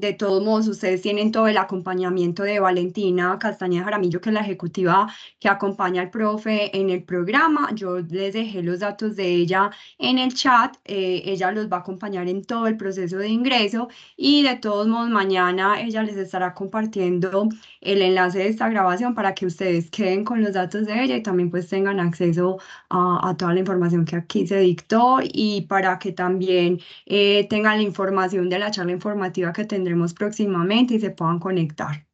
De todos modos, ustedes tienen todo el acompañamiento de Valentina Castañeda Jaramillo, que es la ejecutiva que acompaña al profe en el programa. Yo les dejé los datos de ella en el chat, ella los va a acompañar en todo el proceso de ingreso. Y de todos modos, mañana ella les estará compartiendo el enlace de esta grabación para que ustedes queden con los datos de ella y también pues tengan acceso a toda la información que aquí se dictó y para que también tengan la información de la charla informativa que tendremos próximamente y se puedan conectar.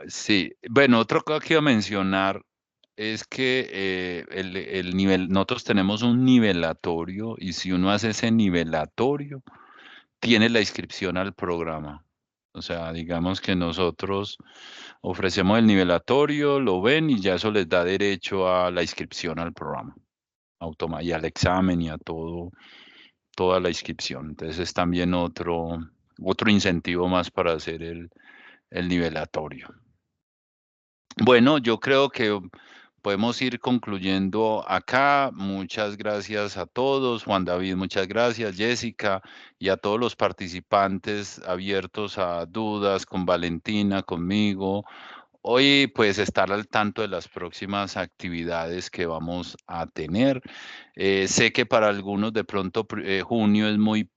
Sí, bueno, otra cosa que iba a mencionar es que el nivel, nosotros tenemos un nivelatorio y si uno hace ese nivelatorio, tiene la inscripción al programa. O sea, digamos que nosotros ofrecemos el nivelatorio, lo ven y ya eso les da derecho a la inscripción al programa, y al examen y a toda la inscripción. Entonces es también otro incentivo más para hacer el nivelatorio. Bueno, yo creo que podemos ir concluyendo acá. Muchas gracias a todos. Juan David, muchas gracias. Jessica y a todos los participantes abiertos a dudas con Valentina, conmigo. Hoy pues estar al tanto de las próximas actividades que vamos a tener. Sé que para algunos de pronto junio es muy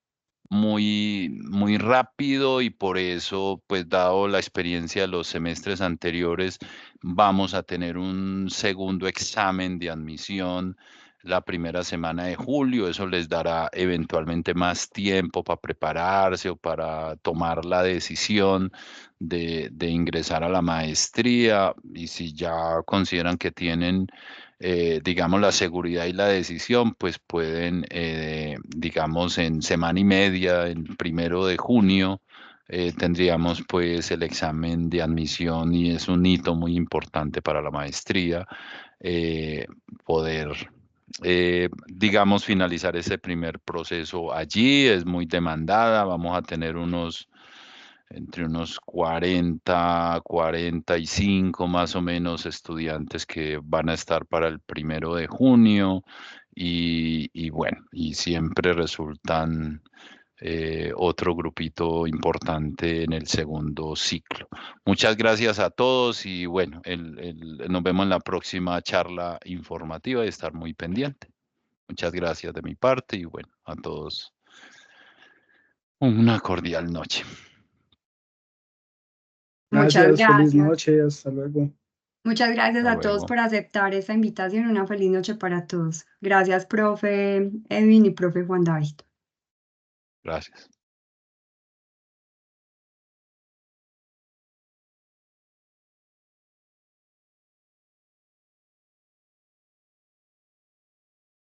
rápido y por eso, pues dado la experiencia de los semestres anteriores, vamos a tener un segundo examen de admisión la primera semana de julio. Eso les dará eventualmente más tiempo para prepararse o para tomar la decisión de ingresar a la maestría. Y si ya consideran que tienen digamos, la seguridad y la decisión, pues pueden, digamos, en semana y media, el 1 de junio, tendríamos pues el examen de admisión y es un hito muy importante para la maestría, poder, digamos, finalizar ese primer proceso allí. Es muy demandada, vamos a tener entre unos 45 más o menos estudiantes que van a estar para el 1 de junio y bueno, y siempre resultan otro grupito importante en el segundo ciclo. Muchas gracias a todos y bueno, nos vemos en la próxima charla informativa y estar muy pendiente. Muchas gracias de mi parte y bueno, a todos una cordial noche. Muchas Gracias, feliz gracias. noche, hasta luego. Muchas gracias Hasta a todos luego. por aceptar esta invitación. Una feliz noche para todos. Gracias, profe Edwin y profe Juan David. Gracias.